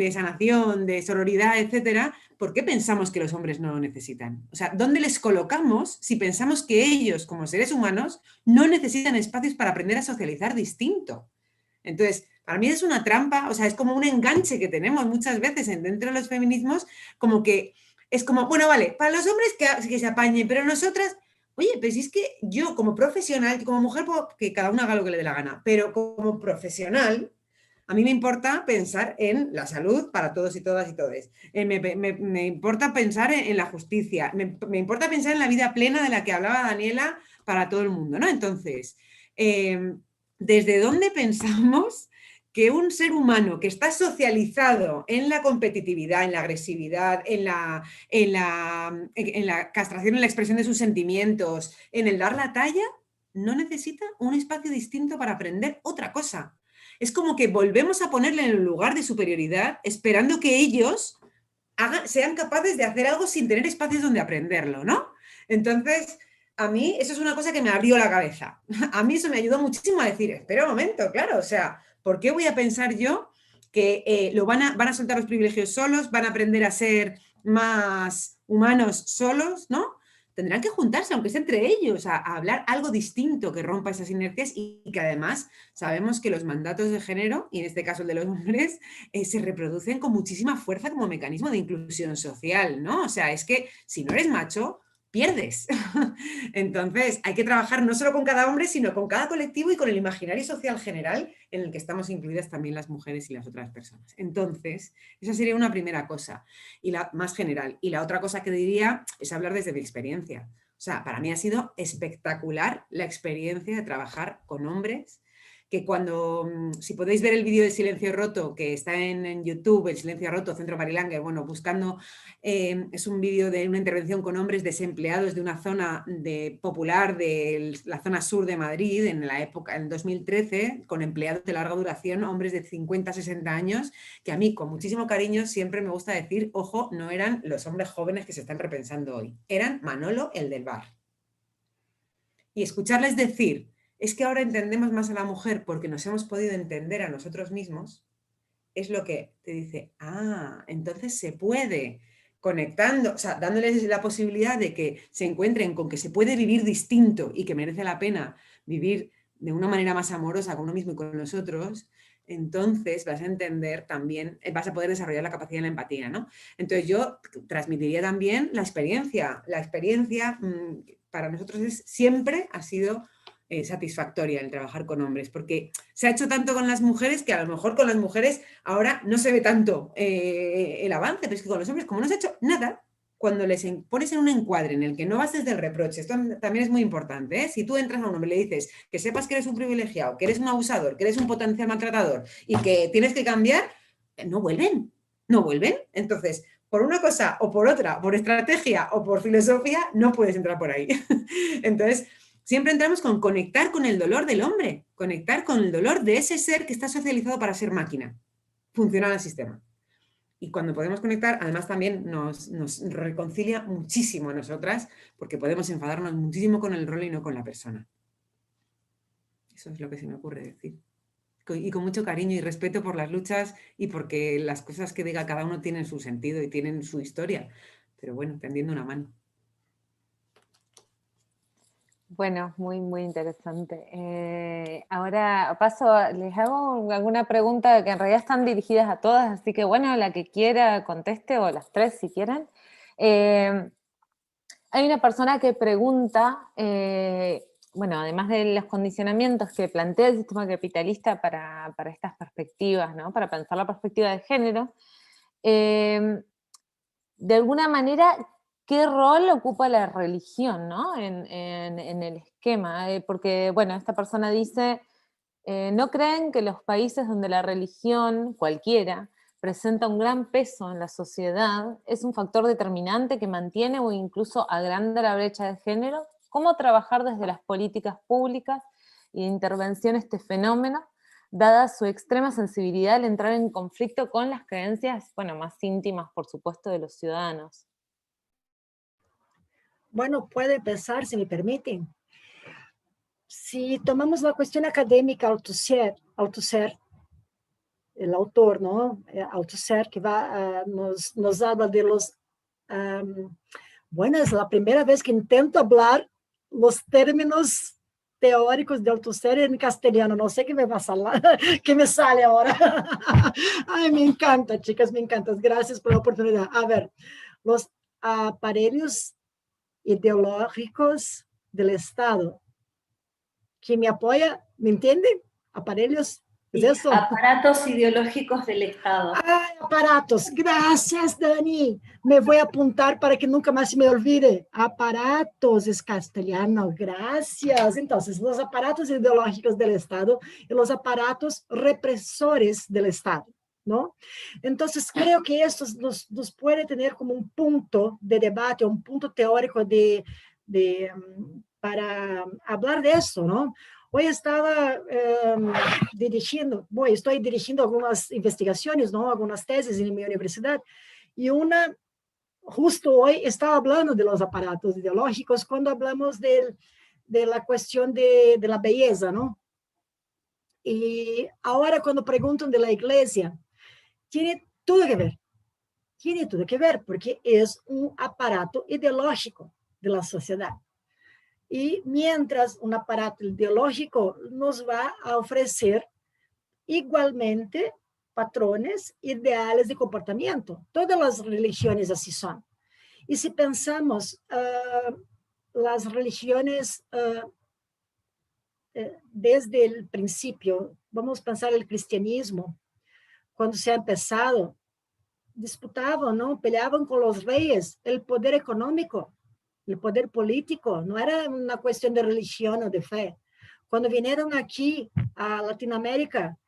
sanación, de sororidad, etcétera, ¿por qué pensamos que los hombres no lo necesitan? O sea, ¿dónde les colocamos si pensamos que ellos, como seres humanos, no necesitan espacios para aprender a socializar distinto? Entonces, para mí es una trampa, o sea, es como un enganche que tenemos muchas veces dentro de los feminismos, como que es como, bueno, vale, para los hombres que se apañen, pero nosotras, oye, pues si es que yo como profesional, como mujer, que cada una haga lo que le dé la gana, pero como profesional, a mí me importa pensar en la salud para todos y todas y todes. Me importa pensar en la justicia, me importa pensar en la vida plena de la que hablaba Daniela para todo el mundo, ¿no? Entonces, ¿desde dónde pensamos que un ser humano que está socializado en la competitividad, en la agresividad, en la castración, en la expresión de sus sentimientos, en el dar la talla, no necesita un espacio distinto para aprender otra cosa. Es como que volvemos a ponerle en el lugar de superioridad, esperando que ellos sean capaces de hacer algo sin tener espacios donde aprenderlo, ¿no? Entonces, a mí eso es una cosa que me abrió la cabeza. A mí eso me ayudó muchísimo a decir, espera un momento, claro, o sea, ¿por qué voy a pensar yo que van a soltar los privilegios solos, van a aprender a ser más humanos solos, ¿no? Tendrán que juntarse, aunque sea entre ellos, a hablar algo distinto que rompa esas inercias y que además sabemos que los mandatos de género, y en este caso el de los hombres, se reproducen con muchísima fuerza como mecanismo de inclusión social, ¿no? O sea, es que si no eres macho, pierdes. Entonces, hay que trabajar no solo con cada hombre, sino con cada colectivo y con el imaginario social general en el que estamos incluidas también las mujeres y las otras personas. Entonces, esa sería una primera cosa, y la más general. Y la otra cosa que diría es hablar desde mi experiencia. O sea, para mí ha sido espectacular la experiencia de trabajar con hombres que cuando, si podéis ver el vídeo de Silencio Roto, que está en YouTube, el Silencio Roto, Centro Marilangue, bueno, buscando, es un vídeo de una intervención con hombres desempleados de una zona popular de la zona sur de Madrid, en la época, en 2013, con empleados de larga duración, hombres de 50, 60 años, que a mí, con muchísimo cariño, siempre me gusta decir, ojo, no eran los hombres jóvenes que se están repensando hoy, eran Manolo, el del bar. Y escucharles decir, es que ahora entendemos más a la mujer porque nos hemos podido entender a nosotros mismos, es lo que te dice, entonces se puede, conectando, o sea, dándoles la posibilidad de que se encuentren con que se puede vivir distinto y que merece la pena vivir de una manera más amorosa con uno mismo y con los otros, entonces vas a entender también, vas a poder desarrollar la capacidad de la empatía, ¿no? Entonces yo transmitiría también la experiencia. La experiencia para nosotros siempre ha sido satisfactoria el trabajar con hombres, porque se ha hecho tanto con las mujeres que a lo mejor con las mujeres ahora no se ve tanto el avance, pero es que con los hombres, como no se ha hecho nada, cuando les pones en un encuadre en el que no vas desde el reproche, esto también es muy importante, ¿eh? Si tú entras a un hombre y le dices que sepas que eres un privilegiado, que eres un abusador, que eres un potencial maltratador y que tienes que cambiar, no vuelven, no vuelven. Entonces, por una cosa o por otra, por estrategia o por filosofía, no puedes entrar por ahí. Entonces, siempre entramos con conectar con el dolor del hombre, conectar con el dolor de ese ser que está socializado para ser máquina, funcional al sistema. Y cuando podemos conectar, además también nos reconcilia muchísimo a nosotras, porque podemos enfadarnos muchísimo con el rol y no con la persona. Eso es lo que se me ocurre decir. Y con mucho cariño y respeto por las luchas y porque las cosas que diga cada uno tienen su sentido y tienen su historia. Pero bueno, tendiendo una mano. Bueno, muy, muy interesante. Ahora les hago alguna pregunta que en realidad están dirigidas a todas, así que bueno, la que quiera conteste, o las tres si quieren. Hay una persona que pregunta, bueno, además de los condicionamientos que plantea el sistema capitalista para estas perspectivas, ¿no? Para pensar la perspectiva de género, de alguna manera, ¿qué rol ocupa la religión, ¿no? en el esquema? Porque, bueno, esta persona dice, ¿no creen que los países donde la religión, cualquiera, presenta un gran peso en la sociedad, es un factor determinante que mantiene o incluso agranda la brecha de género? ¿Cómo trabajar desde las políticas públicas y de intervención este fenómeno, dada su extrema sensibilidad al entrar en conflicto con las creencias, bueno, más íntimas, por supuesto, de los ciudadanos? Bueno, puedo empezar, si me permiten. Si tomamos la cuestión académica Althusser, el autor, ¿no? Althusser, que nos habla de los... bueno, es la primera vez que intento hablar los términos teóricos de Althusser en castellano. No sé qué me va a salir, qué me sale ahora. Ay, me encanta, chicas, me encanta. Gracias por la oportunidad. A ver, los aparelhos ideológicos del Estado. ¿Quién me apoya? ¿Me entienden? Aparelhos. ¿Es sí, eso? Aparatos ideológicos del Estado. ¡Ay, aparatos! Gracias, Dani. Me voy a apuntar para que nunca más se me olvide. Aparatos es castellano. Gracias. Entonces, los aparatos ideológicos del Estado y los aparatos represores del Estado, ¿no? Entonces, creo que esto nos puede tener como un punto de debate, un punto teórico de para hablar de esto, ¿no? Hoy estaba estoy dirigiendo algunas investigaciones, ¿no? Algunas tesis en mi universidad, y justo hoy estaba hablando de los aparatos ideológicos cuando hablamos de la cuestión de la belleza, ¿no? Y ahora cuando preguntan de la iglesia, tiene todo que ver. Tiene todo que ver, porque es un aparato ideológico de la sociedad. Y mientras un aparato ideológico nos va a ofrecer igualmente patrones ideales de comportamiento. Todas las religiones así son. Y si pensamos las religiones desde el principio, vamos a pensar el cristianismo, cuando se ha empezado, disputaban, ¿no? Peleaban con los reyes, el poder económico, el poder político, no era una cuestión de religión o de fe. Cuando vinieron aquí a Latinoamérica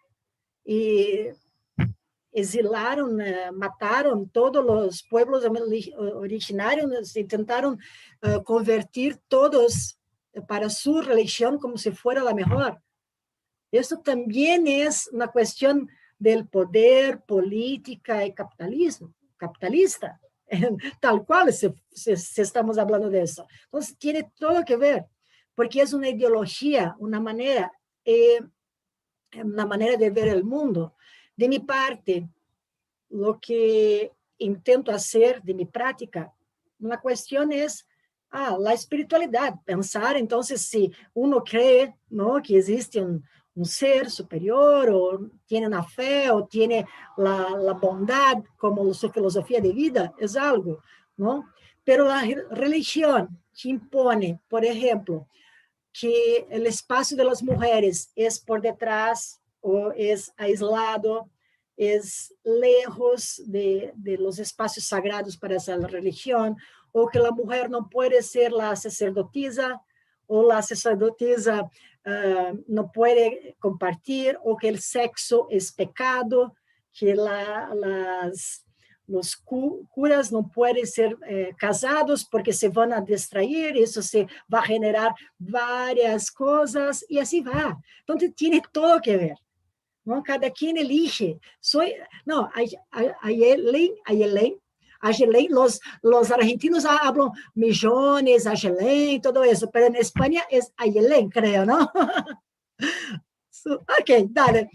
y exilaron, mataron todos los pueblos originarios, intentaron convertir todos para su religión como si fuera la mejor. Eso también es una cuestión del poder, política y capitalista, tal cual si estamos hablando de eso. Entonces, tiene todo que ver, porque es una ideología, una manera de ver el mundo. De mi parte, lo que intento hacer de mi práctica, una cuestión es la espiritualidad, pensar entonces si uno cree, ¿no?, que existe un ser superior, o tiene una fe, o tiene la bondad como su filosofía de vida, es algo, ¿no? Pero la religión que impone, por ejemplo, que el espacio de las mujeres es por detrás o es aislado, es lejos de los espacios sagrados para esa religión, o que la mujer no puede ser la sacerdotisa, o la sacerdotisa no puede compartir, o que el sexo es pecado, que los curas no pueden ser casados porque se van a distraer, eso se va a generar varias cosas, y así va. Entonces, tiene todo que ver, ¿no? Cada quien elige. Ayelén, los argentinos hablan millones, Ayelén, todo eso, pero en España es Ayelén, creo, ¿no? Ok, dale.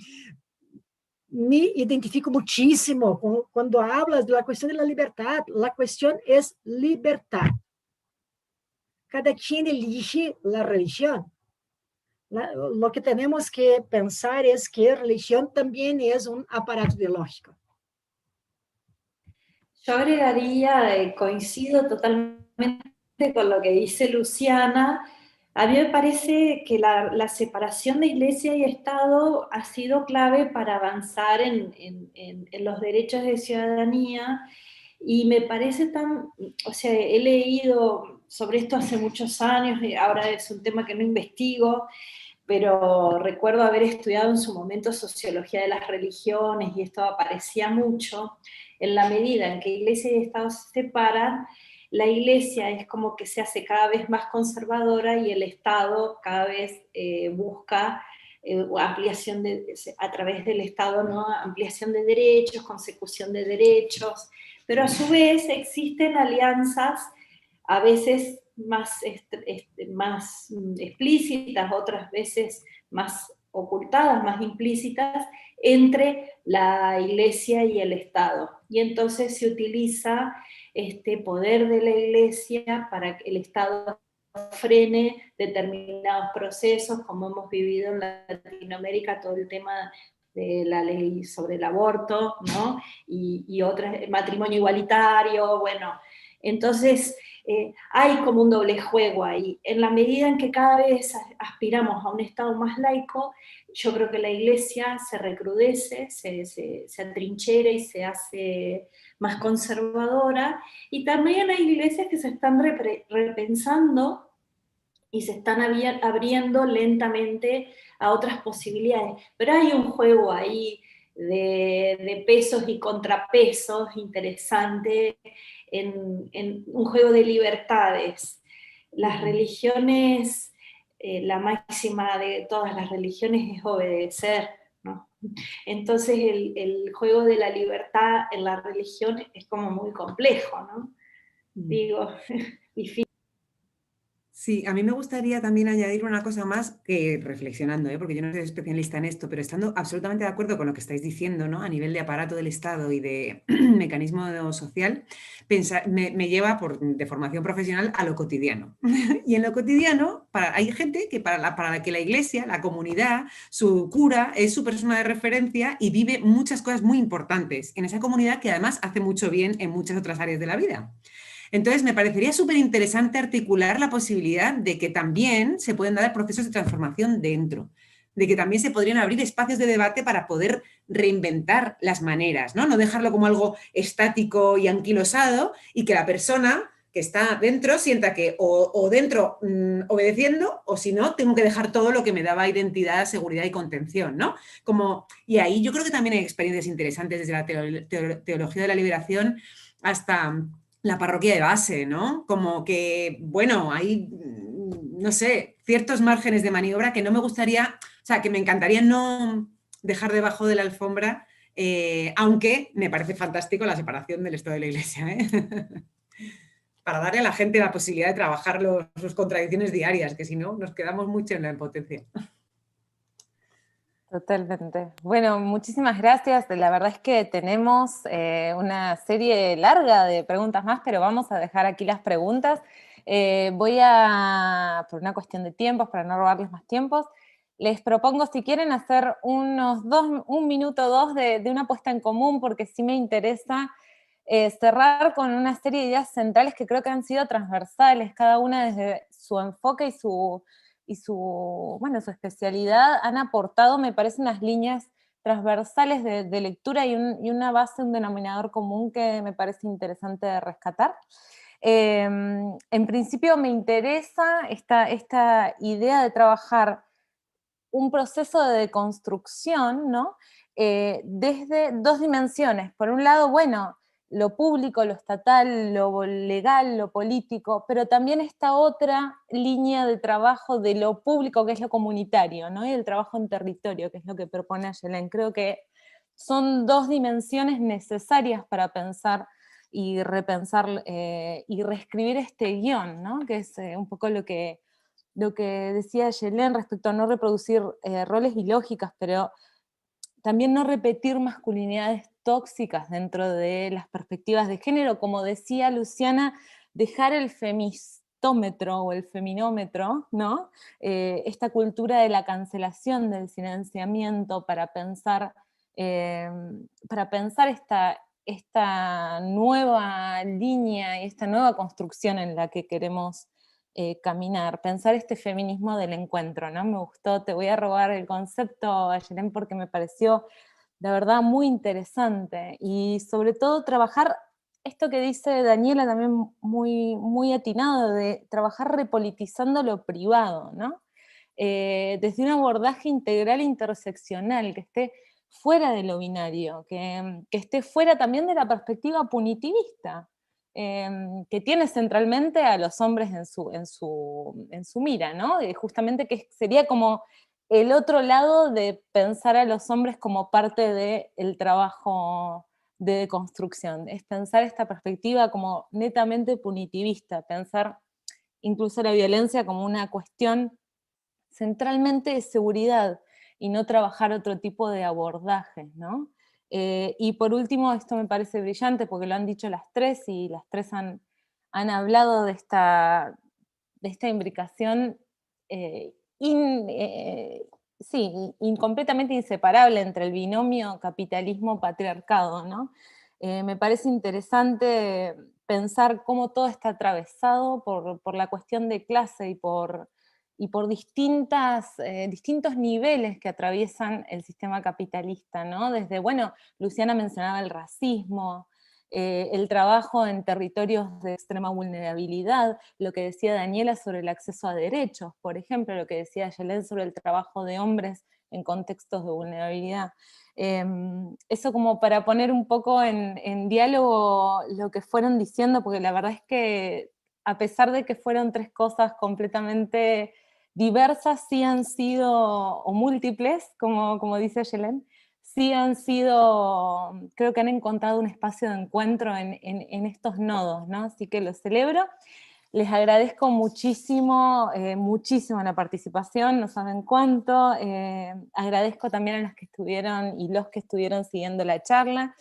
Me identifico muchísimo cuando hablas de la cuestión de la libertad. La cuestión es libertad. Cada quien elige la religión. Lo que tenemos que pensar es que religión también es un aparato ideológico. Yo agregaría, coincido totalmente con lo que dice Luciana. A mí me parece que la separación de Iglesia y Estado ha sido clave para avanzar en los derechos de ciudadanía, y me parece he leído sobre esto hace muchos años, y ahora es un tema que no investigo, pero recuerdo haber estudiado en su momento sociología de las religiones, y esto aparecía mucho. En la medida en que Iglesia y Estado se separan, la Iglesia es como que se hace cada vez más conservadora, y el Estado cada vez busca ampliación a través del Estado, ¿no?, ampliación de derechos, consecución de derechos, pero a su vez existen alianzas a veces más explícitas, otras veces más ocultadas, más implícitas, entre la Iglesia y el Estado. Y entonces se utiliza este poder de la Iglesia para que el Estado frene determinados procesos, como hemos vivido en Latinoamérica, todo el tema de la ley sobre el aborto, ¿no?, y otras, matrimonio igualitario, bueno, entonces hay como un doble juego ahí. En la medida en que cada vez aspiramos a un Estado más laico, yo creo que la Iglesia se recrudece, se atrinchera y se hace más conservadora, y también hay iglesias que se están repensando y se están abriendo lentamente a otras posibilidades. Pero hay un juego ahí de pesos y contrapesos interesante, en un juego de libertades. las religiones, la máxima de todas las religiones es obedecer, ¿no? Entonces el juego de la libertad en la religión es como muy complejo, ¿no? Digo, difícil. Sí, a mí me gustaría también añadir una cosa más que reflexionando, porque yo no soy especialista en esto, pero estando absolutamente de acuerdo con lo que estáis diciendo, ¿no? A nivel de aparato del Estado y de mecanismo social, me lleva de formación profesional a lo cotidiano. Y en lo cotidiano hay gente que para la que la iglesia, la comunidad, su cura es su persona de referencia y vive muchas cosas muy importantes en esa comunidad que además hace mucho bien en muchas otras áreas de la vida. Entonces, me parecería súper interesante articular la posibilidad de que también se pueden dar procesos de transformación dentro, de que también se podrían abrir espacios de debate para poder reinventar las maneras, ¿no? No dejarlo como algo estático y anquilosado y que la persona que está dentro sienta que o dentro obedeciendo o si no, tengo que dejar todo lo que me daba identidad, seguridad y contención, ¿no? Y ahí yo creo que también hay experiencias interesantes desde la teología de la liberación hasta la parroquia de base, ¿no? Como que, bueno, hay, no sé, ciertos márgenes de maniobra que no me gustaría, o sea, que me encantaría no dejar debajo de la alfombra, aunque me parece fantástico la separación del Estado de la Iglesia, ¿eh? Para darle a la gente la posibilidad de trabajar sus contradicciones diarias, que si no, nos quedamos mucho en la impotencia. Totalmente. Bueno, muchísimas gracias. La verdad es que tenemos una serie larga de preguntas más, pero vamos a dejar aquí las preguntas. Voy a, por una cuestión de tiempos, para no robarles más tiempos, les propongo si quieren hacer un minuto o dos de una puesta en común, porque sí me interesa cerrar con una serie de ideas centrales que creo que han sido transversales, cada una desde su enfoque su especialidad han aportado, me parece, unas líneas transversales de lectura y una base, un denominador común que me parece interesante de rescatar. En principio me interesa esta idea de trabajar un proceso de deconstrucción, ¿no? Desde dos dimensiones. Por un lado, bueno, lo público, lo estatal, lo legal, lo político, pero también esta otra línea de trabajo de lo público, que es lo comunitario, ¿no? Y el trabajo en territorio, que es lo que propone Ayelen. Creo que son dos dimensiones necesarias para pensar y repensar y reescribir este guión, ¿no? Que es un poco lo que decía Ayelen respecto a no reproducir roles y lógicas, pero también no repetir masculinidades tóxicas dentro de las perspectivas de género, como decía Luciana, dejar el femistómetro o el feminómetro, ¿no? Esta cultura de la cancelación, del silenciamiento, para pensar esta nueva línea y esta nueva construcción en la que queremos caminar, pensar este feminismo del encuentro, ¿no? Me gustó, te voy a robar el concepto, Ayelen, porque me pareció, de verdad, muy interesante, y sobre todo trabajar esto que dice Daniela también muy, muy atinado, de trabajar repolitizando lo privado, ¿no? Desde un abordaje integral e interseccional, que esté fuera de lo binario, que esté fuera también de la perspectiva punitivista, que tiene centralmente a los hombres en su mira, ¿no? Justamente que sería como el otro lado de pensar a los hombres como parte del trabajo de deconstrucción, es pensar esta perspectiva como netamente punitivista, pensar incluso la violencia como una cuestión centralmente de seguridad y no trabajar otro tipo de abordajes, ¿no? Y por último, esto me parece brillante porque lo han dicho las tres y las tres han hablado de esta imbricación completamente inseparable entre el binomio capitalismo-patriarcado, ¿no? Me parece interesante pensar cómo todo está atravesado por la cuestión de clase y por distintos niveles que atraviesan el sistema capitalista, ¿no? Desde, bueno, Luciana mencionaba el racismo, el trabajo en territorios de extrema vulnerabilidad, lo que decía Daniela sobre el acceso a derechos, por ejemplo, lo que decía Ayelen sobre el trabajo de hombres en contextos de vulnerabilidad. Eso como para poner un poco en diálogo lo que fueron diciendo, porque la verdad es que a pesar de que fueron 3 cosas completamente diversas, sí han sido, o múltiples, como dice Yelén, sí han sido, creo que han encontrado un espacio de encuentro en estos nodos, ¿no? Así que lo celebro. Les agradezco muchísimo, muchísimo la participación, no saben cuánto. Agradezco también a las que estuvieron y los que estuvieron siguiendo la charla.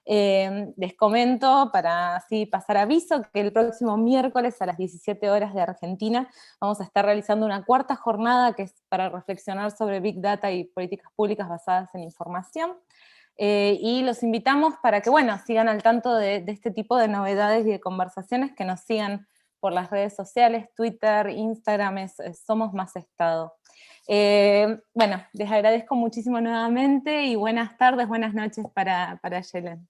Les comento, para así pasar aviso, que el próximo miércoles a las 17 horas de Argentina vamos a estar realizando una 4ª jornada que es para reflexionar sobre Big Data y políticas públicas basadas en información. Y los invitamos para que, bueno, sigan al tanto de este tipo de novedades y de conversaciones, que nos sigan por las redes sociales, Twitter, Instagram, Somos Más Estado. Bueno, les agradezco muchísimo nuevamente y buenas tardes, buenas noches para Yelén.